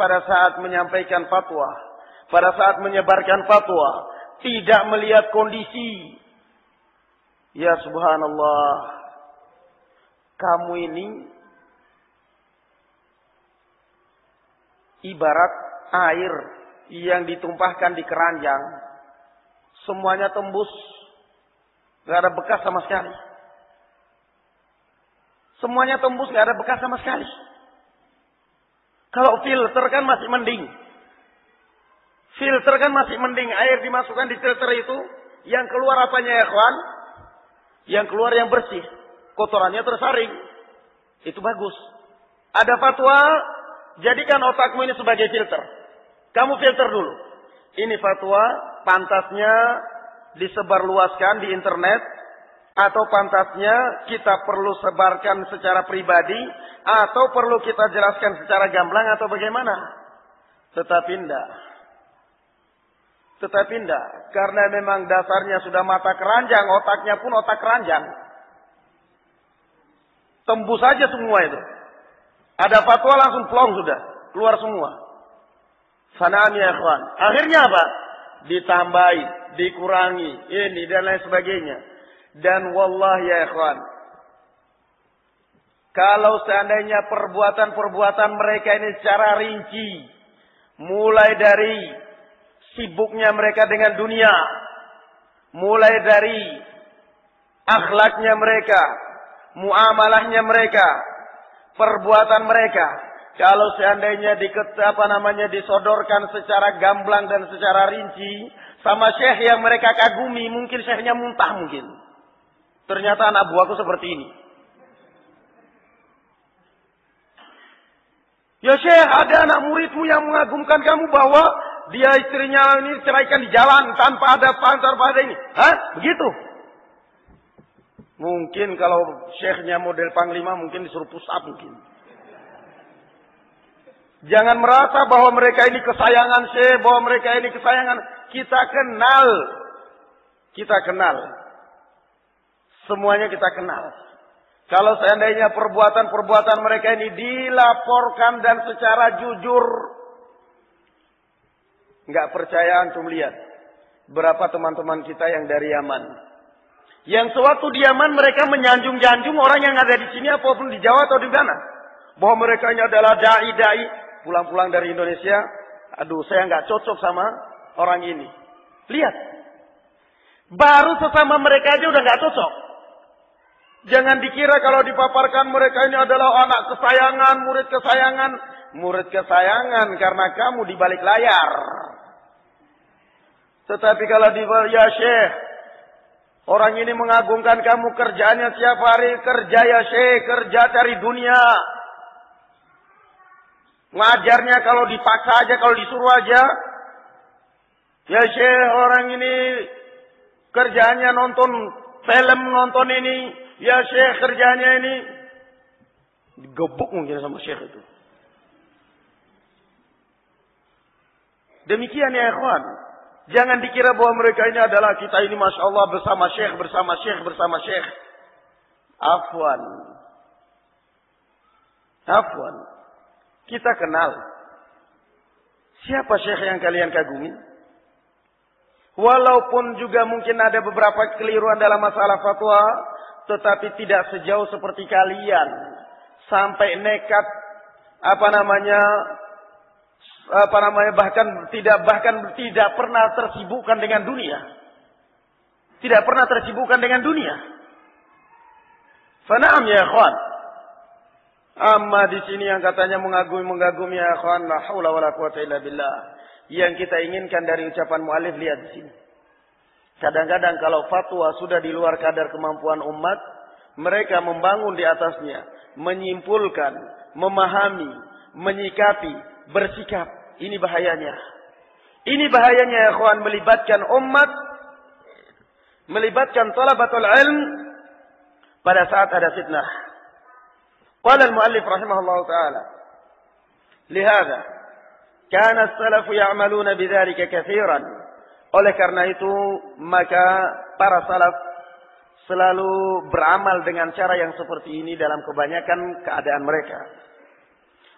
pada saat menyampaikan fatwa, pada saat menyebarkan fatwa, tidak melihat kondisi. Ya subhanallah, kamu ini ibarat air yang ditumpahkan di keranjang, semuanya tembus, gak ada bekas sama sekali. Semuanya tembus, gak ada bekas sama sekali. Kalau filter kan masih mending. Filter kan masih mending. Air dimasukkan di filter itu, yang keluar apanya ya kawan? Yang keluar yang bersih. Kotorannya tersaring. Itu bagus. Ada fatwa, jadikan otakmu ini sebagai filter. Kamu filter dulu. Ini fatwa, pantasnya disebarluaskan di internet. Atau pantasnya kita perlu sebarkan secara pribadi. Atau perlu kita jelaskan secara gamblang atau bagaimana. Tetapi tidak. Karena memang dasarnya sudah mata keranjang. Otaknya pun otak keranjang. Tembus saja semua itu. Ada fatwa langsung plong sudah. Keluar semua. Fana'am ya ikhwan. Akhirnya apa? Ditambahi, dikurangi. Ini dan lain sebagainya. Dan wallah ya ikhwan, kalau seandainya perbuatan-perbuatan mereka ini secara rinci, mulai dari sibuknya mereka dengan dunia, mulai dari akhlaknya mereka, muamalahnya mereka, perbuatan mereka, kalau seandainya disodorkan secara gamblang dan secara rinci sama syekh yang mereka kagumi, mungkin syekhnya muntah mungkin. Ternyata anak buahku seperti ini. Ya Syekh, ada anak muridmu yang mengagumkan kamu bahwa dia istrinya ini ceraikan di jalan tanpa ada ini. Hah? Begitu? Mungkin kalau syekhnya model panglima mungkin disuruh push up mungkin. Jangan merasa bahwa mereka ini kesayangan syekh, bahwa mereka ini kesayangan. Kita kenal. Semuanya kita kenal. Kalau seandainya perbuatan-perbuatan mereka ini dilaporkan dan secara jujur. Nggak percaya antum lihat. Berapa teman-teman kita yang dari Yaman. Yang sewaktu di Yaman mereka menyanjung-janjung orang yang ada di sini apapun di Jawa atau di mana. bahwa mereka ini adalah dai-dai, pulang-pulang dari Indonesia, aduh saya nggak cocok sama orang ini. Lihat, baru sesama mereka aja udah nggak cocok. Jangan dikira kalau dipaparkan mereka ini adalah anak kesayangan, murid kesayangan. Murid kesayangan karena kamu di balik layar. Tetapi kalau ya Syekh, orang ini mengagungkan kamu, kerjaannya setiap hari kerja ya Syekh, kerja cari dunia. Ngajarnya kalau dipaksa aja, kalau disuruh aja. Ya Syekh, orang ini kerjaannya nonton film, nonton ini. Ya Syekh, kerjaannya ini. Digebuk mungkin sama Syekh itu. Demikian ya ikhwan. Jangan dikira bahwa mereka ini adalah kita ini Masya Allah bersama Syekh, bersama Syekh, bersama Syekh. Afwan. Afwan. Kita kenal. Siapa Syekh yang kalian kagumi? Walaupun juga mungkin ada beberapa kekeliruan dalam masalah fatwa, tetapi tidak sejauh seperti kalian. Sampai nekat, bahkan tidak pernah tersibukkan dengan dunia. Tidak pernah tersibukkan dengan dunia. Fanaam ya ikhwan. Amma di sini yang katanya mengagumi ya ikhwan, la haula wala quwata illa billah. Yang kita inginkan dari ucapan muallif, lihat di sini. Kadang-kadang kalau fatwa sudah di luar kadar kemampuan umat, mereka membangun di atasnya, menyimpulkan, memahami, menyikapi, bersikap. Ini bahayanya. Ini bahayanya ya ikhwan, melibatkan umat, melibatkan talabatul ilm pada saat ada fitnah. Qala al-muallif rahimahullah ta'ala, lihada kana as-salafu ya'maluna bidzalika katsiran. Oleh karena itu maka para salaf selalu beramal dengan cara yang seperti ini dalam kebanyakan keadaan mereka.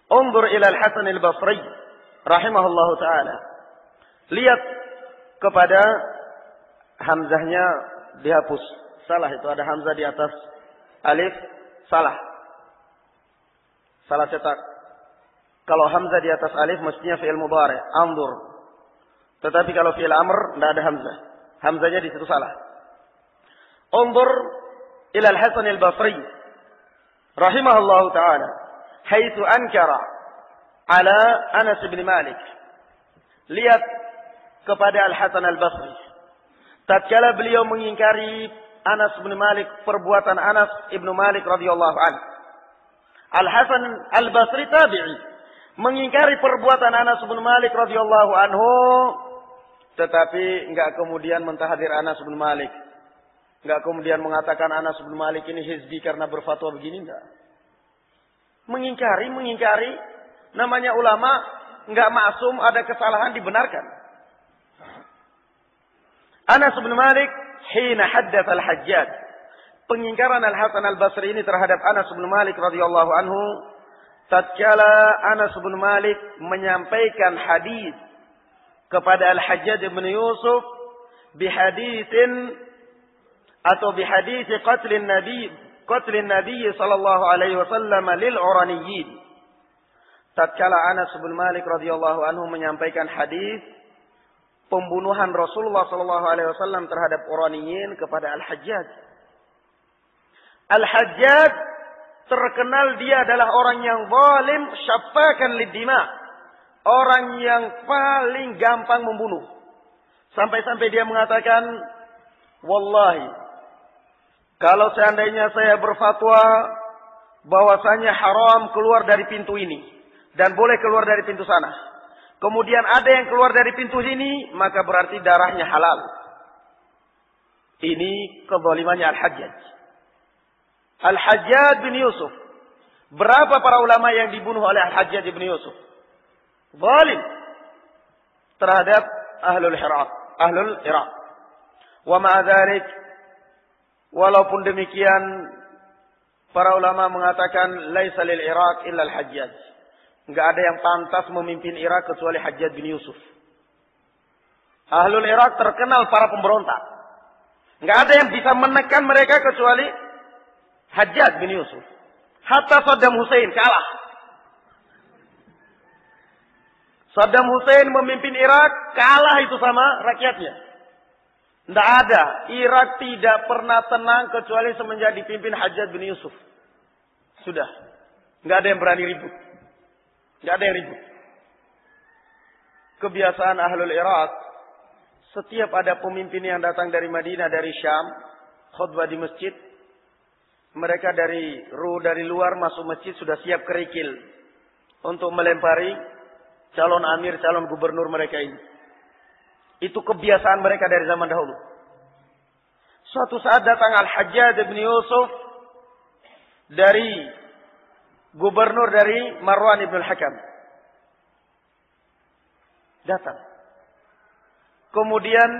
Unzur ila al-Hasan al-Basri rahimahullahu ta'ala. Lihat kepada hamzahnya dihapus. Salah itu, ada hamzah di atas alif. Salah. Salah cetak. Kalau hamzah di atas alif mestinya fi'il mudhari. Anzur. Tetapi kalau fi'il amr tidak ada hamzah. Hamzahnya di situ salah. Unzur ila al-Hasan al-Basri rahimahullahu ta'ala. Haitsu ankara ala Anas bin Malik. Lihat kepada Al-Hasan Al-Basri. Tatkala beliau mengingkari Anas bin Malik, perbuatan Anas bin Malik radhiyallahu anhu. Al-Hasan Al-Basri tabi'i, mengingkari perbuatan Anas bin Malik radhiyallahu anhu, tetapi enggak kemudian mentahdir Anas bin Malik. Enggak kemudian mengatakan Anas bin Malik ini hizbi karena berfatwa begini, enggak. Mengingkari. Namanya ulama, enggak maksum, ada kesalahan dibenarkan. Anas bin Malik hina haddatsa al-Hajjaj. Pengingkaran Al-Hasan Al-Basri ini terhadap Anas bin Malik radhiyallahu anhu, tatkala Anas bin Malik menyampaikan hadis kepada Al-Hajjaj bin Yusuf bihaditsin atau bihadits qatlin Nabi sallallahu alaihi wasallam lil Uraniyyin. Tatkala Anas bin Malik radhiyallahu anhu menyampaikan hadis pembunuhan Rasulullah sallallahu alaihi wasallam terhadap Uraniyyin kepada Al-Hajjaj. Al-Hajjaj terkenal dia adalah orang yang zalim, syaffakan lid-dima. Orang yang paling gampang membunuh. Sampai-sampai dia mengatakan, wallahi, kalau seandainya saya berfatwa bahwasanya haram keluar dari pintu ini dan boleh keluar dari pintu sana, kemudian ada yang keluar dari pintu sini, maka berarti darahnya halal. Ini kezalimannya Al-Hajjaj. Al-Hajjaj bin Yusuf. Berapa para ulama yang dibunuh oleh Al-Hajjaj bin Yusuf? Zalim terhadap ahlul Iraq. Wa ma'a dzalik, walaupun demikian, para ulama mengatakan laisa lil Iraq illa al-Hajjaj. Enggak ada yang pantas memimpin Irak kecuali Hajjaj bin Yusuf. Ahlul Irak terkenal para pemberontak. Enggak ada yang bisa menekan mereka kecuali Hajjaj bin Yusuf. Hatta Saddam Hussein kalah Saddam Hussein memimpin Irak, kalah itu sama rakyatnya. Tidak ada. Irak tidak pernah tenang kecuali semenjak dipimpin Hajjaj bin Yusuf. Sudah. Tidak ada yang berani ribut. Tidak ada yang ribut. Kebiasaan ahlul Irak, setiap ada pemimpin yang datang dari Madinah, dari Syam, khutbah di masjid, mereka dari luar masuk masjid sudah siap kerikil untuk melempari calon amir, calon gubernur mereka ini. Itu kebiasaan mereka dari zaman dahulu. Suatu saat datang Al-Hajjaj bin Yusuf dari gubernur dari Marwan ibn al-Hakam. Datang. Kemudian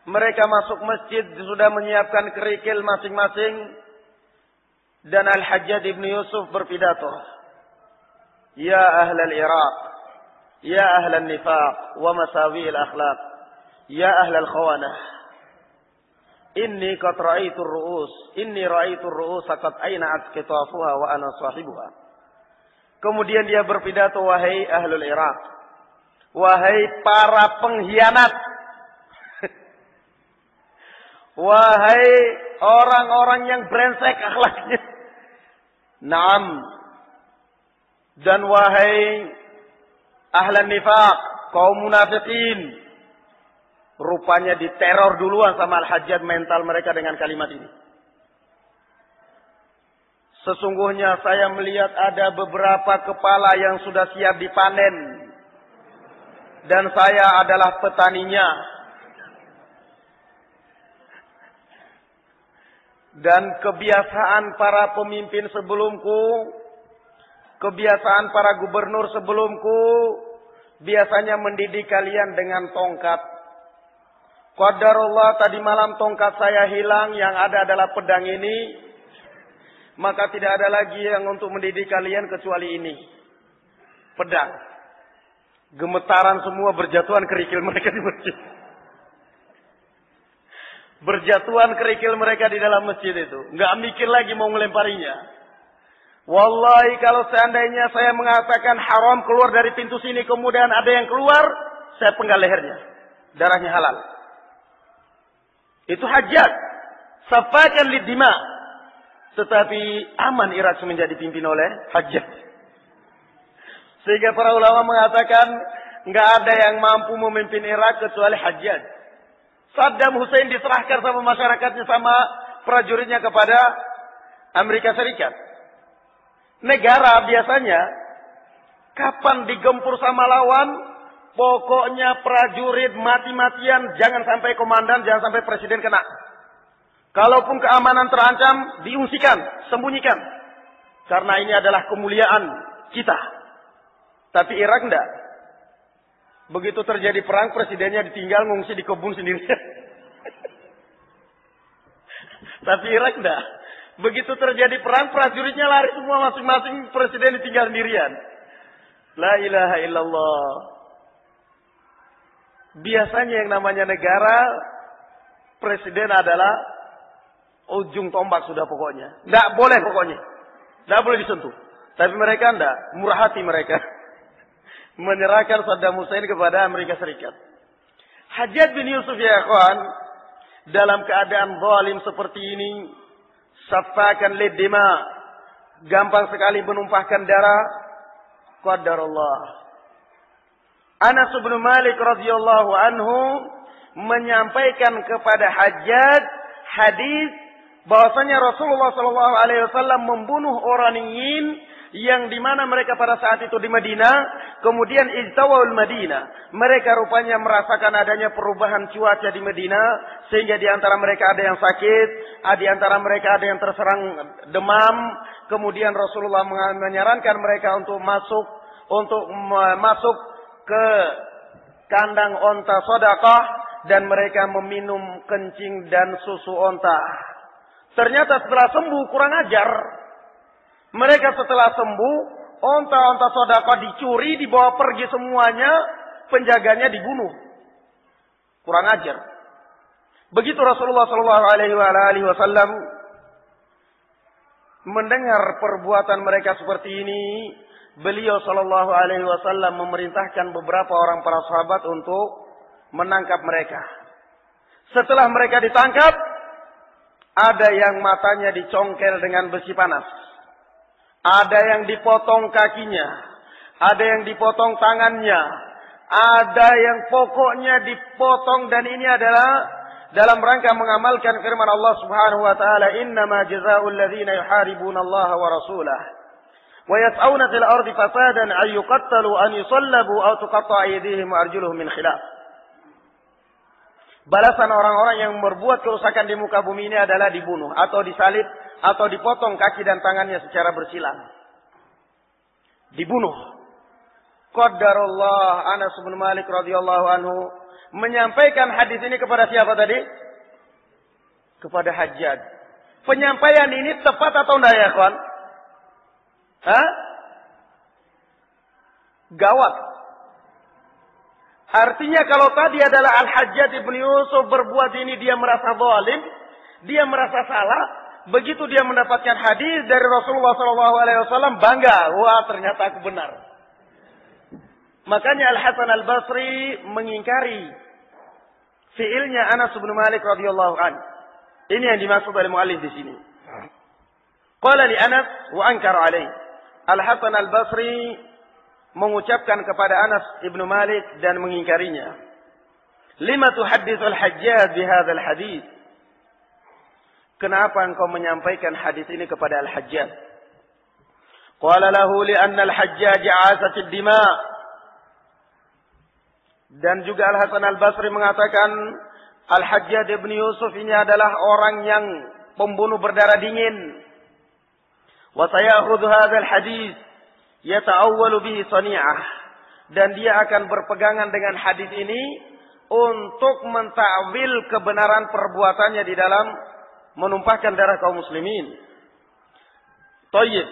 mereka masuk masjid, sudah menyiapkan kerikil masing-masing. Dan Al-Hajjaj bin Yusuf berpidato. Ya ahlal Iraq. Ya ahlal nifaq. Wa masawi al-akhlaq. Ya ahlal khawanah. Inni qad ra'aitu ar-ru'us. Inni ra'aitu ar-ru'us qad ayna'at qitafuha wa ana sahibuha. Kemudian dia berpidato, wahai ahlul Iraq. Wahai para pengkhianat. Wahai orang-orang yang brengsek akhlaknya. Naam. Dan wahai ahlan nifaq, kaum munafikin. Rupanya diteror duluan sama Al-Hajjaj mental mereka dengan kalimat ini. Sesungguhnya saya melihat ada beberapa kepala yang sudah siap dipanen. Dan saya adalah petaninya. Dan kebiasaan para pemimpin sebelumku, kebiasaan para gubernur sebelumku, biasanya mendidik kalian dengan tongkat. Qadarullah, tadi malam tongkat saya hilang, yang ada adalah pedang ini. Maka tidak ada lagi yang untuk mendidik kalian kecuali ini. Pedang. Gemetaran semua, berjatuhan kerikil mereka di masjid. Berjatuhan kerikil mereka di dalam masjid itu. Nggak mikir lagi mau melemparinya. Wallahi kalau seandainya saya mengatakan haram keluar dari pintu sini, kemudian ada yang keluar, saya penggal lehernya. Darahnya halal. Itu Hajjaj. Safakan lidima. Tetapi aman Irak semenjak dipimpin oleh Hajjaj. Sehingga para ulama mengatakan nggak ada yang mampu memimpin Irak kecuali Hajjaj. Saddam Hussein diserahkan sama masyarakatnya, sama prajuritnya kepada Amerika Serikat. Negara biasanya kapan digempur sama lawan, pokoknya prajurit mati-matian, jangan sampai komandan, jangan sampai presiden kena. Kalaupun keamanan terancam, diungsikan, sembunyikan. Karena ini adalah kemuliaan kita. Tapi Irak enggak. Begitu terjadi perang, presidennya ditinggal ngungsi di kebun sendirian. Tapi Irak enggak. Begitu terjadi perang, prajuritnya lari semua masing-masing, presiden ditinggal sendirian. La ilaha illallah. Biasanya yang namanya negara, presiden adalah ujung tombak sudah pokoknya. Enggak boleh pokoknya. Enggak boleh disentuh. Tapi mereka enggak. Murah hati mereka. Menyerahkan Saddam Hussein kepada Amerika Serikat. Hajjaj bin Yusuf ya ikhwan, dalam keadaan zalim seperti ini, safakan lidima, gampang sekali menumpahkan darah. Qadarullah. Anas bin Malik radhiyallahu anhu menyampaikan kepada Hajjaj hadis bahwasanya Rasulullah sallallahu alaihi wasallam membunuh Oraniyin yang dimana mereka pada saat itu di Madinah, kemudian ijtawul Madinah. Mereka rupanya merasakan adanya perubahan cuaca di Madinah, sehingga di antara mereka ada yang sakit, di antara mereka ada yang terserang demam. Kemudian Rasulullah menyarankan mereka untuk masuk ke kandang onta sedekah, dan mereka meminum kencing dan susu onta. Ternyata setelah sembuh kurang ajar. Mereka setelah sembuh, onta-onta sedekah dicuri, dibawa pergi semuanya, penjaganya dibunuh. Kurang ajar. Begitu Rasulullah SAW mendengar perbuatan mereka seperti ini, beliau sallallahu alaihi wasallam memerintahkan beberapa orang para sahabat untuk menangkap mereka. Setelah mereka ditangkap, ada yang matanya dicongkel dengan besi panas. Ada yang dipotong kakinya. Ada yang dipotong tangannya. Ada yang pokoknya dipotong, dan ini adalah dalam rangka mengamalkan firman Allah Subhanahu wa taala, "Innama jazaa'ul ladzina yuharibuna Allah wa rasulah wa yas'auna fil ardi fasadan ay yuqattalu an yusallabu aw tuqatta'a aydihim wa arjuluhum min khilaf." Balasan orang-orang yang berbuat kerusakan di muka bumi ini adalah dibunuh atau disalib atau dipotong kaki dan tangannya secara bersilang. Dibunuh. Qadarullah. Anas bin Malik radhiyallahu anhu menyampaikan hadis ini kepada siapa tadi? Kepada Hajjaj. Penyampaian ini tepat atau tidak ya, kawan? Hah? Gawat. Artinya kalau tadi adalah Al-Hajjaj ibn Yusuf berbuat ini, dia merasa zalim, dia merasa salah. Begitu dia mendapatkan hadis dari Rasulullah SAW, bangga. Wah, ternyata aku benar. Makanya Al-Hasan Al-Basri mengingkari fiilnya Anas bin Malik radhiyallahu anhu. Ini yang dimaksud oleh muallif di sini. Qala li Anas wa ankara alaih. Al-Hasan Al-Basri mengucapkan kepada Anas bin Malik dan mengingkarinya. Lima tuhadditsul Hajjaj bihadzal hadis? Kenapa engkau menyampaikan hadis ini kepada Al-Hajjaj? Qala lahu li anna Al-Hajjaj 'asat ad-dima'. Dan juga Al-Hasan Al-Basri mengatakan Al-Hajjaj ibn Yusuf ini adalah orang yang pembunuh berdarah dingin. Wa sayakhudhu hadzal hadis yata'awwalu bihi sani'ah. Dan dia akan berpegangan dengan hadis ini untuk mentakwil kebenaran perbuatannya di dalam menumpahkan darah kaum muslimin. Tayyib.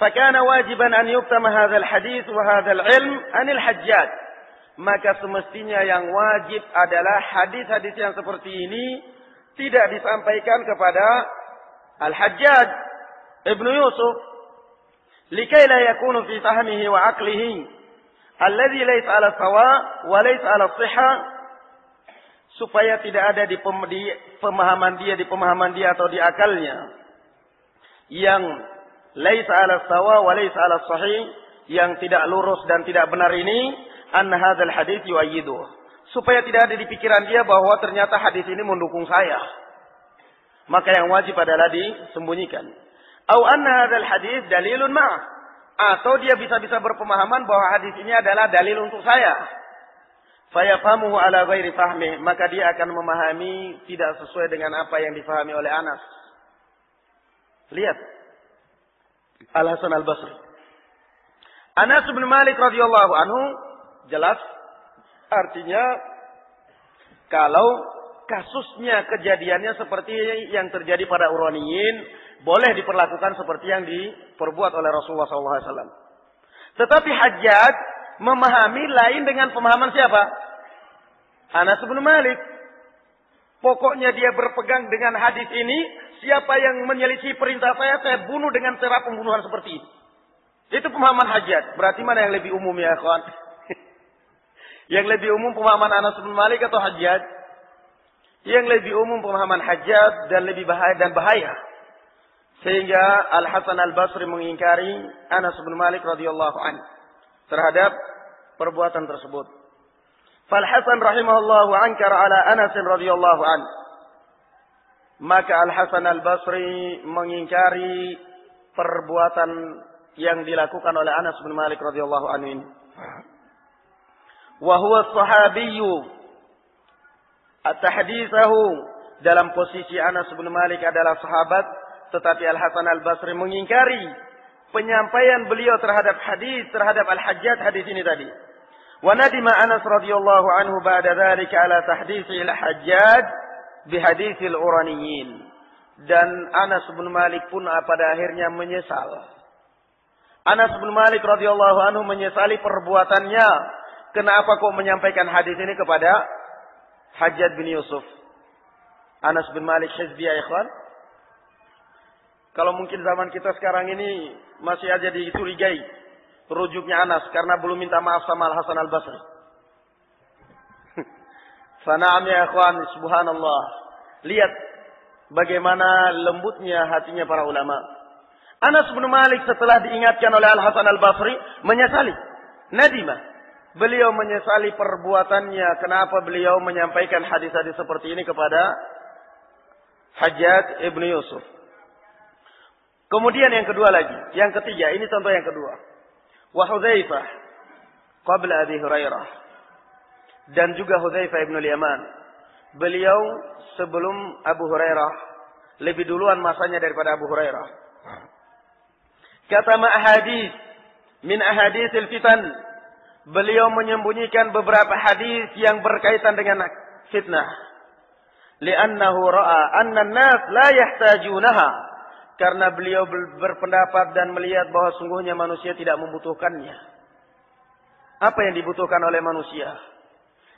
Fakana wajiban an yuktama hadzal hadis wa hadzal ilm anil Hajjaj. Maka semestinya yang wajib adalah hadis-hadis yang seperti ini tidak disampaikan kepada Al-Hajjaj ibn Yusuf, likai la yakunu fi fahmihi wa aqlihi alladhi laysa ala sawa wa laysa ala sihha, supaya tidak ada di pemahaman dia atau di akalnya yang laysa ala sawa wa laysa ala sahih, yang tidak lurus dan tidak benar ini, anna hadzal hadits yu'ayyidu, supaya tidak ada di pikiran dia bahwa ternyata hadis ini mendukung saya. Maka yang wajib adalah disembunyikan. Au anna hadzal hadits dalilun ma', atau dia bisa berpemahaman bahwa hadis ini adalah dalil untuk saya. Fayafamuhu ala ghairi fahmi, maka dia akan memahami tidak sesuai dengan apa yang difahami oleh Anas. Lihat Al-Hasan Al-Basri. Anas bin Malik radhiyallahu anhu jelas artinya kalau kasusnya, kejadiannya seperti yang terjadi pada Uraniyin, boleh diperlakukan seperti yang diperbuat oleh Rasulullah SAW. Tetapi Hajjaj memahami lain dengan pemahaman siapa? Anas bin Malik. Pokoknya dia berpegang dengan hadis ini, siapa yang menyelisih perintah saya bunuh dengan cara pembunuhan seperti ini. Itu pemahaman Hajjaj. Berarti mana yang lebih umum ya, kawan? Yang lebih umum pemahaman Anas bin Malik atau Hajjaj? Yang lebih umum pemahaman Hajjaj dan lebih bahaya. Sehingga Al-Hasan Al-Basri mengingkari Anas bin Malik radhiyallahu anhu terhadap perbuatan tersebut. Fal-Hasan rahimahullahu ankara ala Anas radhiyallahu anhu. Maka Al-Hasan Al-Basri mengingkari perbuatan yang dilakukan oleh Anas bin Malik radhiyallahu anhu ini. Wa huwa sahabiyyu at-tahditsahu, dalam posisi Anas bin Malik adalah sahabat, tetapi Al-Hasan Al-Basri mengingkari penyampaian beliau terhadap hadis terhadap Al-Hajjaj hadis ini tadi. Wa nadima Anas radhiyallahu anhu ba'da dzalika ala tahditsi Al-Hajjaj bi haditsil Uraniyin. Dan Anas bin Malik pun pada akhirnya menyesal. Anas bin Malik radhiyallahu anhu menyesali perbuatannya. Kenapa kok menyampaikan hadis ini kepada Hajjaj bin Yusuf? Anas bin Malik hizbi ya ikhwan. Kalau mungkin zaman kita sekarang ini masih aja dicurigai rujuknya Anas karena belum minta maaf sama Al-Hasan Al-Basri. Fana'am ya ikhwan, subhanallah. Lihat bagaimana lembutnya hatinya para ulama. Anas bin Malik setelah diingatkan oleh Al-Hasan Al-Basri menyesali. Nadimah. Beliau menyesali perbuatannya. Kenapa beliau menyampaikan hadis-hadis seperti ini kepada Hajjaj ibn Yusuf. Kemudian yang kedua lagi. Yang ketiga. Ini contoh yang kedua. Wa Hudzaifah qabla Abi Hurairah. Dan juga Hudzaifah ibn al-Yaman. Beliau sebelum Abu Hurairah. Lebih duluan masanya daripada Abu Hurairah. Kata ahadits min ahaditsil fitan. Beliau menyembunyikan beberapa hadis yang berkaitan dengan fitnah. Li'annahu ra'a anna an-nas la yahtajunaha. Karena beliau berpendapat dan melihat bahwa sungguhnya manusia tidak membutuhkannya. Apa yang dibutuhkan oleh manusia?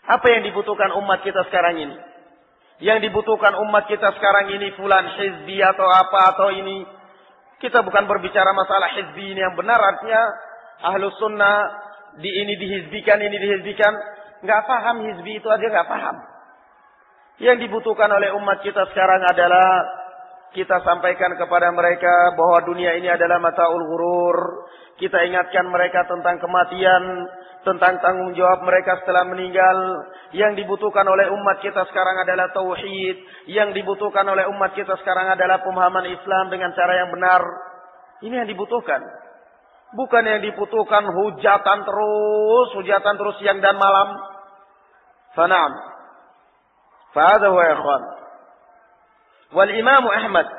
Apa yang dibutuhkan umat kita sekarang ini? Yang dibutuhkan umat kita sekarang ini fulan hizbi atau apa atau ini. Kita bukan berbicara masalah hizbi ini yang benar, artinya Ahlus Sunnah ini dihizbikan, ini dihizbikan. Nggak paham hizbi itu aja nggak paham. Yang dibutuhkan oleh umat kita sekarang adalah kita sampaikan kepada mereka bahwa dunia ini adalah mataul ghurur. Kita ingatkan mereka tentang kematian, tentang tanggung jawab mereka setelah meninggal. Yang dibutuhkan oleh umat kita sekarang adalah tauhid. Yang dibutuhkan oleh umat kita sekarang adalah pemahaman Islam dengan cara yang benar. Ini yang dibutuhkan. Bukan yang dibutuhkan hujatan terus siang dan malam. Fana'am. Fahadha huwa ya ikhwan. Wal Imam Ahmad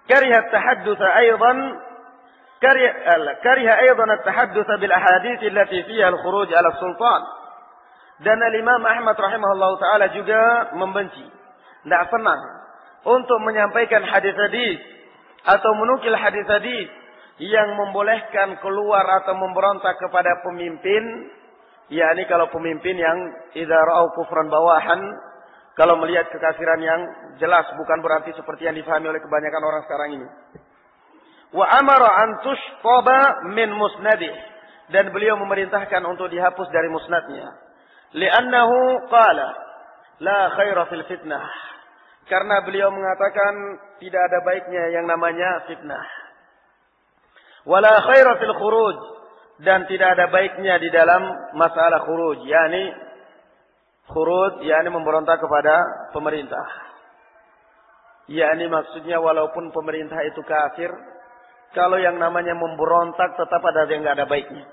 kariha at-tahadduth aidan kariha aidan at-tahadduth bil ahadits allati fiha al-khuruj ala sultan. Dan Imam Ahmad rahimahullahu taala juga membenci, tidak senang untuk menyampaikan hadis-hadis atau menukil hadis-hadis yang membolehkan keluar atau memberontak kepada pemimpin, yakni kalau pemimpin yang idza ra'au kufran bawahan, kalau melihat kekafiran yang jelas, bukan berarti seperti yang difahami oleh kebanyakan orang sekarang ini. Wa amara an tushqaba min musnadih, dan beliau memerintahkan untuk dihapus dari musnadnya. Li'annahu qala la khaira fil fitnah. Karena beliau mengatakan tidak ada baiknya yang namanya fitnah. Wala khaira fil khuruj, dan tidak ada baiknya di dalam masalah khuruj, yakni khuruj, yakni memberontak kepada pemerintah. Yakni maksudnya walaupun pemerintah itu kafir, kalau yang namanya memberontak tetap ada yang enggak ada baiknya.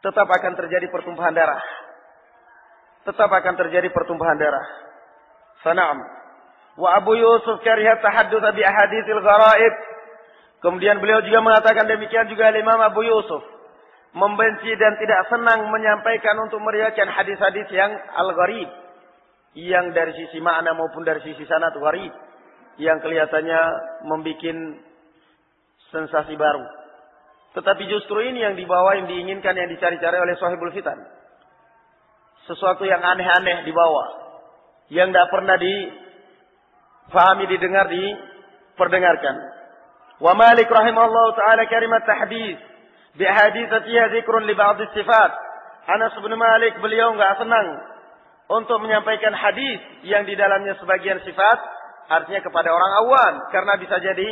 Tetap akan terjadi pertumpahan darah. Tetap akan terjadi pertumpahan darah. Sana'am. Wa Abu Yusuf kariha tahaddutsa bi ahaditsil gharaib. Kemudian beliau juga mengatakan demikian juga Imam Abu Yusuf. Membenci dan tidak senang menyampaikan untuk meriwayatkan hadis-hadis yang al-gharib. Yang dari sisi makna maupun dari sisi sanad gharib. Yang kelihatannya membuat sensasi baru. Tetapi justru ini yang dibawa, yang diinginkan, yang dicari-cari oleh sahibul fitan. Sesuatu yang aneh-aneh dibawa. Yang tidak pernah difahami, didengar, diperdengarkan. Wa Malik rahimahullah ta'ala karimat tahdits. Bi haditsatiha dzikrun li ba'd sifat. Anas bin Malik beliau enggak senang untuk menyampaikan hadis yang di dalamnya sebagian sifat, artinya kepada orang awam, karena bisa jadi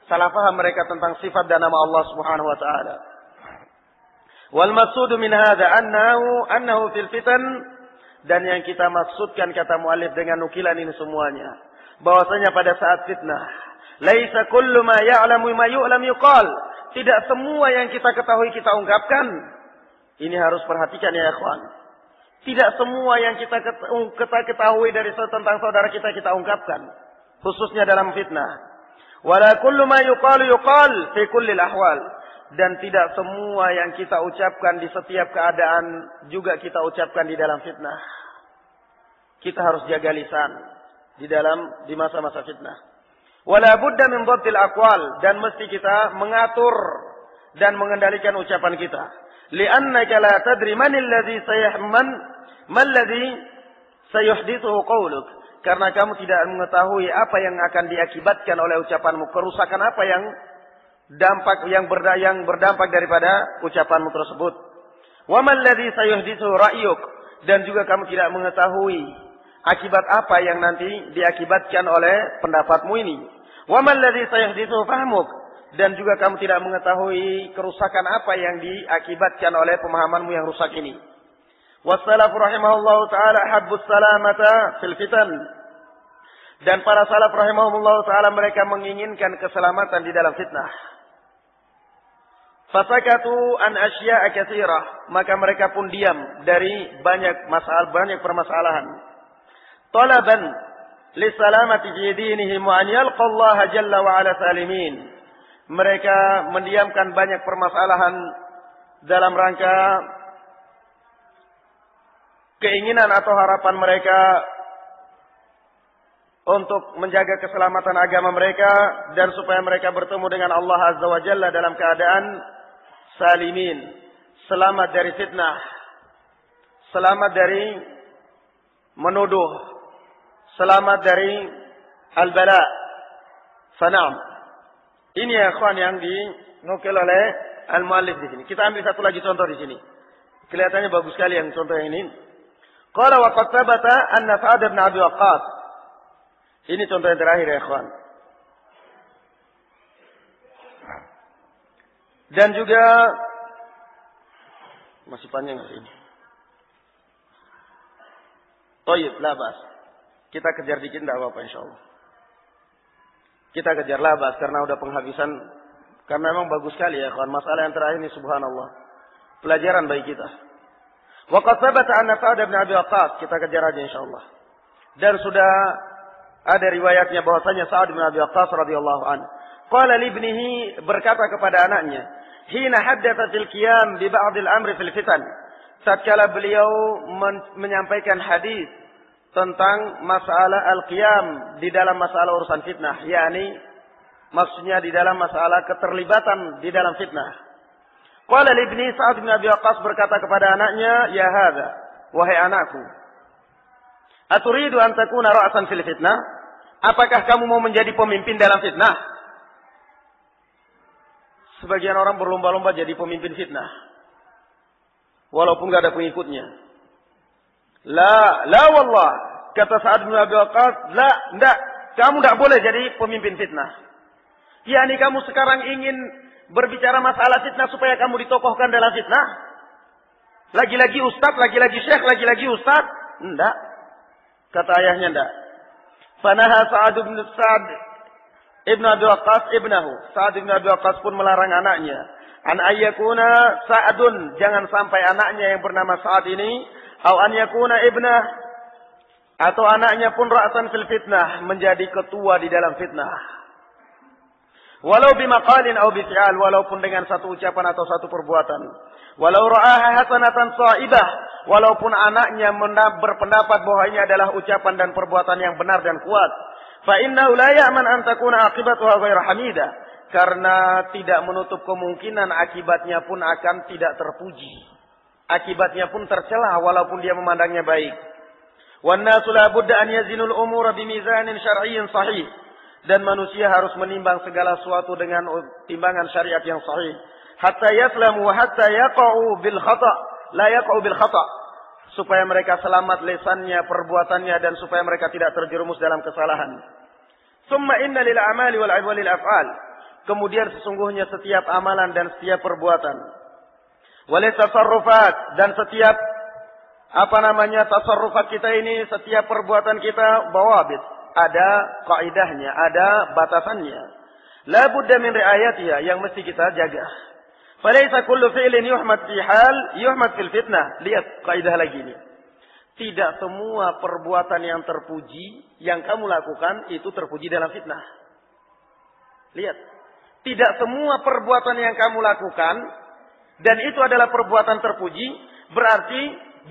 salah paham mereka tentang sifat dan nama Allah Subhanahu wa taala. Wal maqsud min hadza annahu fil fitan, dan yang kita maksudkan kata muallif dengan nukilan ini semuanya, bahwasanya pada saat fitnah, laisa kullu ma ya'lamu ma yu'lam yuqal. Tidak semua yang kita ketahui kita ungkapkan. Ini harus perhatikan ya ikhwan. Tidak semua yang kita ketahui dari tentang saudara kita ungkapkan, khususnya dalam fitnah. Wala kullu ma yuqalu yuqal fi kulli al-ahwal. Dan tidak semua yang kita ucapkan di setiap keadaan juga kita ucapkan di dalam fitnah. Kita harus jaga lisan di masa-masa fitnah. Wala budda min dhabtil aqwal, dan mesti kita mengatur dan mengendalikan ucapan kita. Li'annaka la tadri man alladhi sayuhdithu qawluk. karena kamu tidak mengetahui apa yang akan diakibatkan oleh ucapanmu, kerusakan apa yang berdampak daripada ucapanmu tersebut. Wa mal ladzi sayuhditsu ra'yuk, dan juga kamu tidak mengetahui akibat apa yang nanti diakibatkan oleh pendapatmu ini. Wa mal ladzi sayuhditsu fahmuk, dan juga kamu tidak mengetahui kerusakan apa yang diakibatkan oleh pemahamanmu yang rusak ini. Wassalafu rahimahullahu ta'ala habbus salamata fil fitan. Dan para salaf rahimahumullahu ta'ala mereka menginginkan keselamatan di dalam fitnah. Fasakatu an asya'a katsirah, maka mereka pun diam dari banyak permasalahan. Talaban lisalamati fi dinihim wa an yalqa Allah jalla wa ala salimin. Mereka mendiamkan banyak permasalahan dalam rangka keinginan atau harapan mereka untuk menjaga keselamatan agama mereka dan supaya mereka bertemu dengan Allah Azza wa Jalla dalam keadaan salimin, selamat dari fitnah, selamat dari menuduh, selamat dari al-bala. Fana'am. Ini ya ikhwan yang dinukil oleh al-muallif di sini. Kita ambil satu lagi contoh di sini. Kelihatannya bagus sekali yang contoh yang ini. Qala wa qad thabata anna Sa'ad bin Abi Waqqas. Ini contoh yang terakhir ya ikhwan. Dan juga masih panjang ini. Thayyib, labas. Kita kejar dikit enggak apa-apa insyaallah. Kita kejar labas karena udah penghabisan. Karena memang bagus sekali ya ikhwan. Masalah yang terakhir ini subhanallah. Pelajaran bagi kita. Wa qad thabata anna Sa'ad bin Abi Waqqas, kita kejar aja insyaallah. Dan sudah ada riwayatnya bahwasanya Sa'ad bin Abi Waqqas radhiyallahu anhu qala li ibnihi, berkata kepada anaknya, hina haddatsa fil qiyam bi ba'd al-amri fil fitan, tatkala beliau menyampaikan hadis tentang masalah al-qiyam di dalam masalah urusan fitnah, yakni maksudnya di dalam masalah keterlibatan di dalam fitnah. Qala li ibni, Sa'ad bin Abi Waqqas berkata kepada anaknya, ya hadza, wahai anakku, aturidu an takuna ra'san fil fitnah? Apakah kamu mau menjadi pemimpin dalam fitnah? Sebagian orang berlomba-lomba jadi pemimpin fitnah. Walaupun gak ada pengikutnya. La wallah. Kata Sa'ad bin Abi Waqqas, enggak. Kamu enggak boleh jadi pemimpin fitnah. Yani kamu sekarang ingin berbicara masalah fitnah supaya kamu ditokohkan dalam fitnah? Lagi-lagi ustaz, lagi-lagi syekh, lagi-lagi ustaz? Enggak. Kata ayahnya enggak. Fanaha Sa'ad ibn Abi Waqqas ibnahu. Sa'ad ibn Abi Waqqas pun melarang anaknya. An ayyakuna Sa'adun, jangan sampai anaknya yang bernama Sa'ad ini, atau an yakuna ibnah, atau anaknya pun ra'san fil fitnah, menjadi ketua di dalam fitnah. Walau bimaqalin aw bifi'al, walaupun dengan satu ucapan atau satu perbuatan. Walau ra'aha hasanatan sha'ibah, walaupun anaknya berpendapat bahwa ini adalah ucapan dan perbuatan yang benar dan kuat. Fa innahu la ya'man an takuna aqibatuha ghairu hamidah, karena tidak menutup kemungkinan akibatnya pun akan tidak terpuji. Akibatnya pun tercela walaupun dia memandangnya baik. Wan nasu la budda an yazinul umura bimizanin syar'iyyin sahih, dan manusia harus menimbang segala sesuatu dengan timbangan syariat yang sahih. Hatta yaslamu wa hatta yaqa'u bil khata', la yaqa'u bil khata', supaya mereka selamat lisannya, perbuatannya, dan supaya mereka tidak terjerumus dalam kesalahan. Summa inna lil a'mali wal af'al, kemudian sesungguhnya setiap amalan dan setiap perbuatan, wal tasarrufat, dan setiap tasarrufat kita ini, setiap perbuatan kita, bawabit, ada kaidahnya, ada batasannya. La budda min riayatiha, yang mesti kita jaga. Falaysa kullu fi'lin yuhmad fi hal yuhmad fil fitnah. Lihat kaidah lagi ini. Tidak semua perbuatan yang terpuji yang kamu lakukan itu terpuji dalam fitnah. Lihat. Tidak semua perbuatan yang kamu lakukan dan itu adalah perbuatan terpuji, berarti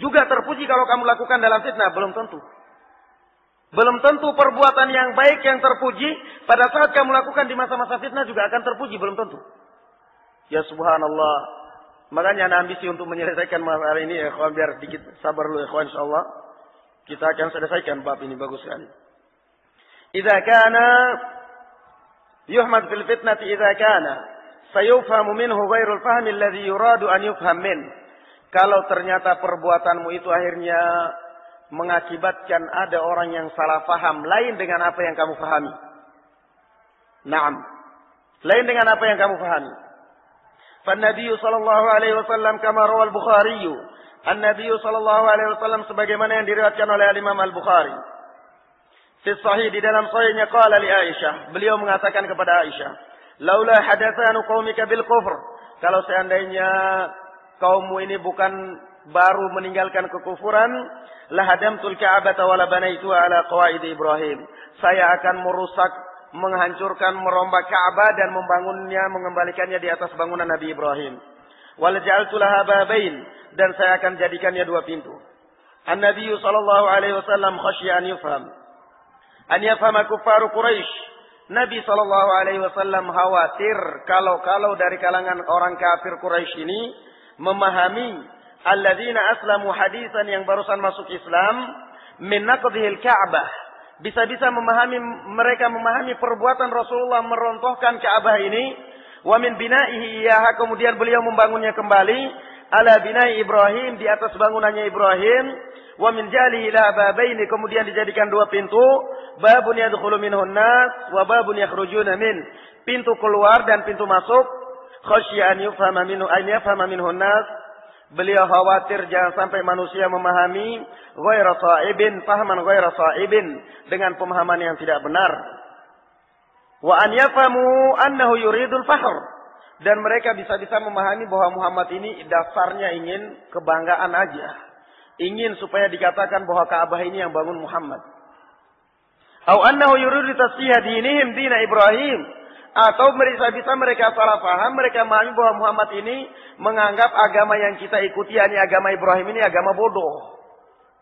juga terpuji kalau kamu lakukan dalam fitnah. Belum tentu. Belum tentu perbuatan yang baik yang terpuji pada saat kamu lakukan di masa-masa fitnah juga akan terpuji. Belum tentu. Ya subhanallah. Makanya ada ambisi untuk menyelesaikan masalah ini ya ikhwan, biar sedikit sabar dulu ya ikhwan, insyaallah. Kita akan selesaikan bab ini bagus sekali. idza kana yuhmad fil fitnati idza kana sayufhamu minhu ghairul fahmi alladhi yuradu an yufham min. Kalau ternyata perbuatanmu itu akhirnya mengakibatkan ada orang yang salah faham lain dengan apa yang kamu fahami. Naam. Lain dengan apa yang kamu fahami. Fan-Nabi sallallahu alaihi wasallam kama rawal Bukhari. An-Nabi sallallahu alaihi wasallam sebagaimana yang diriwayatkan oleh Imam Al-Bukhari. Fi sahih di dalam sahihnya qala li Aisyah, beliau mengatakan kepada Aisyah, "Laula hadatsanu qaumika bil kufr." Kalau seandainya kaummu ini bukan baru meninggalkan kekufuran, la hadamtul Ka'bah wa la banaitu ala qawaid Ibrahim. Saya akan merusak, menghancurkan, merombak Ka'bah dan membangunnya, mengembalikannya di atas bangunan Nabi Ibrahim. Wal ja'altu laha babain, dan saya akan jadikannya dua pintu. An-Nabi sallallahu alaihi wasallam khasya an yafhama kuffaru Quraisy. Nabi sallallahu alaihi wasallam khawatir kalau dari kalangan orang kafir Quraisy ini memahami alladzina aslamu hadisan yang barusan masuk Islam min naqdhil Ka'bah. Bisa-bisa mereka memahami perbuatan Rasulullah merontohkan Ka'bah ini, wa min bina'ihi iyaha, kemudian beliau membangunnya kembali ala bina'i Ibrahim, di atas bangunannya Ibrahim, wa min jalihi la babaini, kemudian dijadikan dua pintu, babun yadkhulu minhun nas wa babun yakhrujuna min, pintu keluar dan pintu masuk, khasya an yufhama minhun nas. Beliau khawatir jangan sampai manusia memahami ghaira sa'ibin, fahaman ghaira sa'ibin, dengan pemahaman yang tidak benar. Wa an yafamu annahu yuridul fakhr, dan mereka bisa-bisa memahami bahwa Muhammad ini dasarnya ingin kebanggaan aja, ingin supaya dikatakan bahwa Ka'bah ini yang bangun Muhammad. Au annahu yuridu tasfiya dinihim dina Ibrahim, atau bisa mereka salah paham, mereka memahami bahwa Muhammad ini menganggap agama yang kita ikuti, yakni agama Ibrahim ini agama bodoh.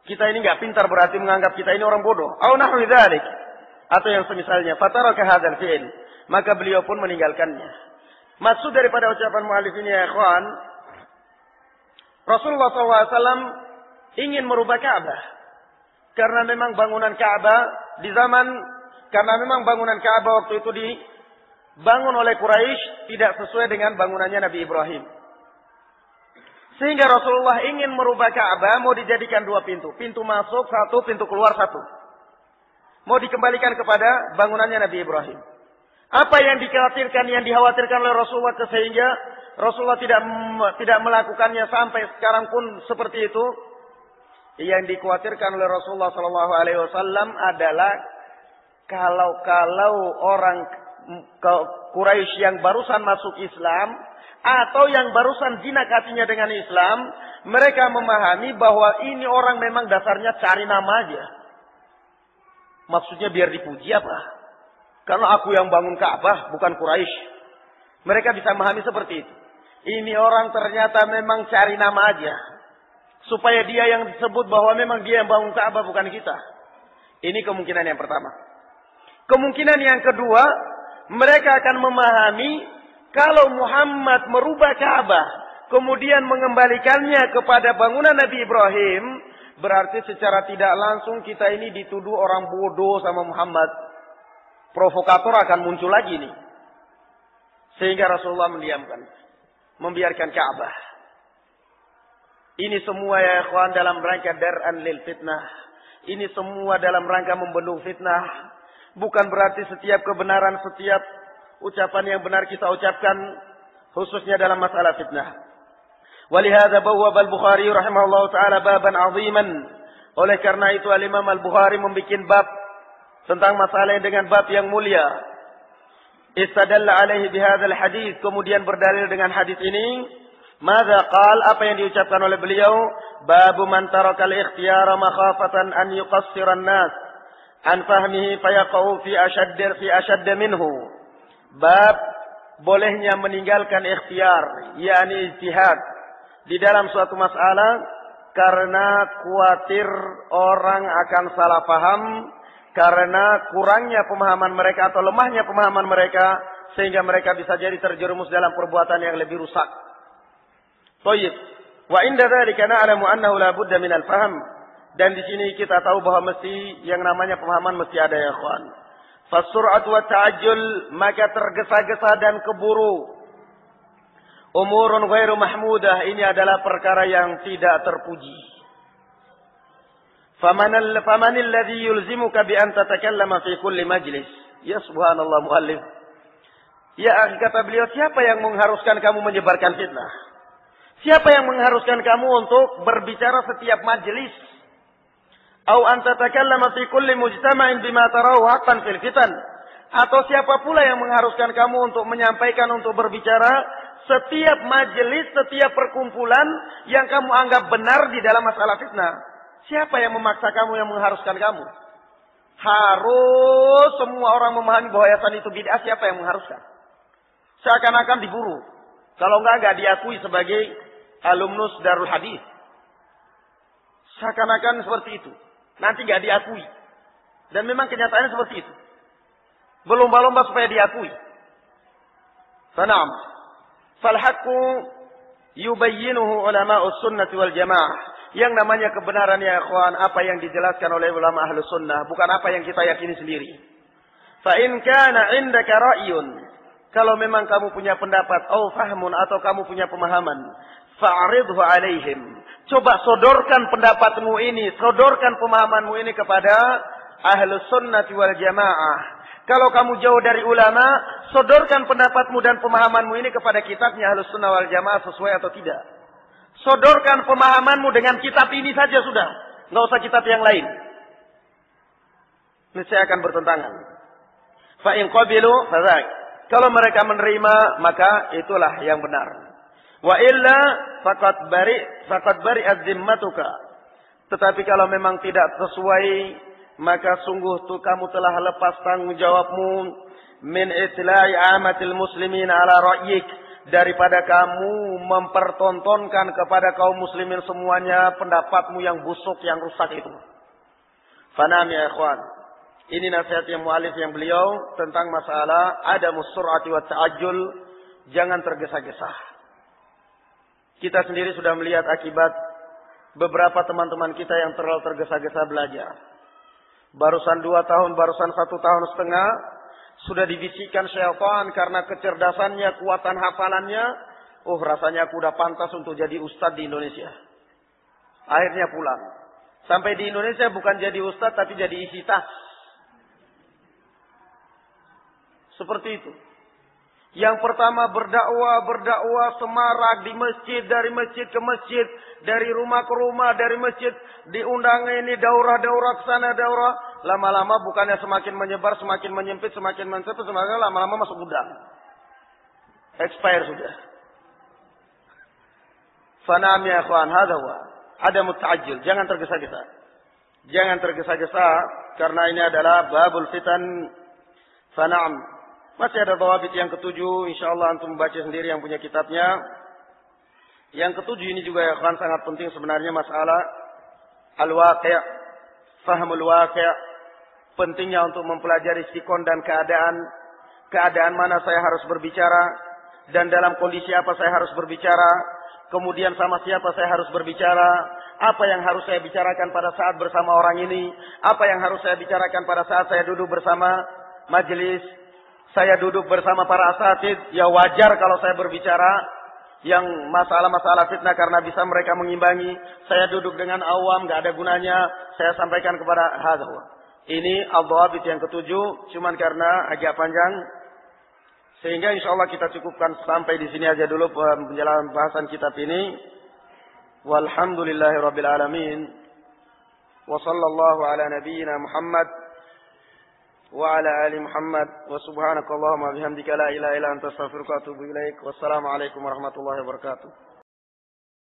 Kita ini enggak pintar, berarti menganggap kita ini orang bodoh. Au nahwi dzalik, atau yang semisalnya. Fataraka hadzal fi'l, maka beliau pun meninggalkannya. Maksud daripada ucapan muallif ini ya ikhwan, Rasulullah SAW ingin merubah Ka'bah. Karena memang bangunan Ka'bah waktu itu dibangun oleh Quraisy tidak sesuai dengan bangunannya Nabi Ibrahim. Sehingga Rasulullah ingin merubah Ka'bah, mau dijadikan dua pintu. Pintu masuk satu, pintu keluar satu. Mau dikembalikan kepada bangunannya Nabi Ibrahim. Apa yang dikhawatirkan oleh Rasulullah, sehingga Rasulullah tidak melakukannya sampai sekarang pun seperti itu. Yang dikhawatirkan oleh Rasulullah SAW adalah kalau orang Quraisy yang barusan masuk Islam atau yang barusan jinak hatinya dengan Islam, mereka memahami bahwa ini orang memang dasarnya cari nama aja. Maksudnya biar dipuji apa? Karena aku yang bangun Ka'bah, bukan Quraisy. Mereka bisa memahami seperti itu. Ini orang ternyata memang cari nama aja, supaya dia yang disebut bahwa memang dia yang bangun Ka'bah, bukan kita. Ini kemungkinan yang pertama. Kemungkinan yang kedua, mereka akan memahami kalau Muhammad merubah Ka'bah, kemudian mengembalikannya kepada bangunan Nabi Ibrahim, berarti secara tidak langsung kita ini dituduh orang bodoh sama Muhammad. Provokator akan muncul lagi nih. Sehingga Rasulullah membiarkan Ka'bah. Ini semua ya ikhwan dalam rangka dar'an lil fitnah. Ini semua dalam rangka membendung fitnah. Bukan berarti setiap kebenaran, setiap ucapan yang benar kita ucapkan, khususnya dalam masalah fitnah. Walihada bawwab al-Bukhari rahimahullah ta'ala baban aziman. Oleh karena itu al-Imam al-Bukhari membuat bab tentang masalah dengan bab yang mulia. Istadalla alaihi bihadzal hadis, kemudian berdalil dengan hadis ini. Madza qal, apa yang diucapkan oleh beliau? Babu man tarakal ikhtiyara makhafatan an yuqassira an-nas an fahmihi fayaqau fi ashadd minhu. Bab bolehnya meninggalkan ikhtiar, yakni ijtihad di dalam suatu masalah karena khawatir orang akan salah paham, karena kurangnya pemahaman mereka atau lemahnya pemahaman mereka, sehingga mereka bisa jadi terjerumus dalam perbuatan yang lebih rusak. Thayyib. Wa inda dzalika na'lamu annahu la budda min al-fahm. Dan di sini kita tahu bahwa mesti yang namanya pemahaman mesti ada ya ikhwan. Fasur'at wa ta'ajjul, maka tergesa-gesa dan keburu. Umurun ghairu mahmudah, ini adalah perkara yang tidak terpuji. Famanil ladzi yulzimuka bi an tatakallama fi kulli majlis. Ya subhanallah muallif. Ya akhi, kata beliau, siapa yang mengharuskan kamu menyebarkan fitnah? Siapa yang mengharuskan kamu untuk berbicara setiap majlis? Au an tatakallama fi kulli mujtama'in bima tarahu haqqan fil fitan. Atau siapa pula yang mengharuskan kamu untuk menyampaikan, untuk berbicara setiap majelis, setiap perkumpulan yang kamu anggap benar di dalam masalah fitnah? Siapa yang memaksa kamu, yang mengharuskan kamu? Harus semua orang memahami bahwa yayasan itu bid'ah. Siapa yang mengharuskan? Seakan-akan diburu. Kalau enggak diakui sebagai alumnus Darul Hadis. Seakan-akan seperti itu. Nanti enggak diakui. Dan memang kenyataannya seperti itu. Berlomba-lomba supaya diakui. Fana'am. Falhaqqu yubayyinuhu ulama'us sunnati wal jamaah. Yang namanya kebenaran ya ikhwan, apa yang dijelaskan oleh ulama ahlu sunnah, bukan apa yang kita yakini sendiri. Fa in kana indaka ra'yun, kalau memang kamu punya pendapat, au fahmun, atau kamu punya pemahaman, fa'ridhu alaihim. Coba sodorkan pendapatmu ini, sodorkan pemahamanmu ini kepada ahlu sunnati wal jamaah. Kalau kamu jauh dari ulama, sodorkan pendapatmu dan pemahamanmu ini kepada kitabnya Ahlus Sunnah wal Jamaah sesuai atau tidak. Sodorkan pemahamanmu dengan kitab ini saja sudah. Nggak usah kitab yang lain. Ini saya akan bertentangan. Fa in qabilu fadzak. Kalau mereka menerima, maka itulah yang benar. Wa illa faqad bari'at zimmatuka. Tetapi kalau memang tidak sesuai, maka sungguh tuh kamu telah lepas tanggung jawabmu min itla'i amatil muslimin ala ra'yik, daripada kamu mempertontonkan kepada kaum muslimin semuanya pendapatmu yang busuk, yang rusak itu. Fanam ya ikhwan. Ini nasihat yang mu'alif yang beliau tentang masalah adamus sur'ati wa ta'ajjul, jangan tergesa-gesa. Kita sendiri sudah melihat akibat beberapa teman-teman kita yang terlalu tergesa-gesa belajar. Barusan 2 tahun, barusan 1 tahun setengah, sudah dibisikkan syaitan karena kecerdasannya, kuatan hafalannya. Oh, rasanya aku udah pantas untuk jadi ustadz di Indonesia. Akhirnya pulang. Sampai di Indonesia bukan jadi ustadz, tapi jadi isi tas. Seperti itu. Yang pertama berdakwah semarak di masjid, dari masjid ke masjid, dari rumah ke rumah, dari masjid diundang ini daurah-daurah ke sana daurah. Lama-lama bukannya semakin menyebar, semakin menyempit, semakin menyempit, semakin lama-lama masuk gudang. Expire sudah. Fanam ya ikhwan, hadza huwa adamu ta'ajjul, jangan tergesa-gesa. Jangan tergesa-gesa karena ini adalah babul fitan. Fanam. Masih ada dhawabit yang ketujuh, insyaallah antum membaca sendiri yang punya kitabnya. Yang ketujuh ini juga ya kan sangat penting sebenarnya, masalah al-waqi', fahmul waqi'. Pentingnya untuk mempelajari sikon dan keadaan mana saya harus berbicara, dan dalam kondisi apa saya harus berbicara, kemudian sama siapa saya harus berbicara, apa yang harus saya bicarakan pada saat bersama orang ini, apa yang harus saya bicarakan pada saat saya duduk bersama majelis. Saya duduk bersama para asatid, ya wajar kalau saya berbicara yang masalah-masalah fitnah karena bisa mereka mengimbangi. Saya duduk dengan awam, gak ada gunanya. Saya sampaikan kepada hadza. Ini al-dhawabit yang ketujuh, cuman karena agak panjang. Sehingga insyaallah kita cukupkan sampai di sini aja dulu penjelasan bahasan kitab ini. Walhamdulillahirabbil alamin. Wa sallallahu ala nabiyyina Muhammad وعلى آل محمد وسبحانك اللهم وبحمدك لا إله إلا أنت أستغفرك وأتوب إليك والسلام عليكم ورحمة الله وبركاته.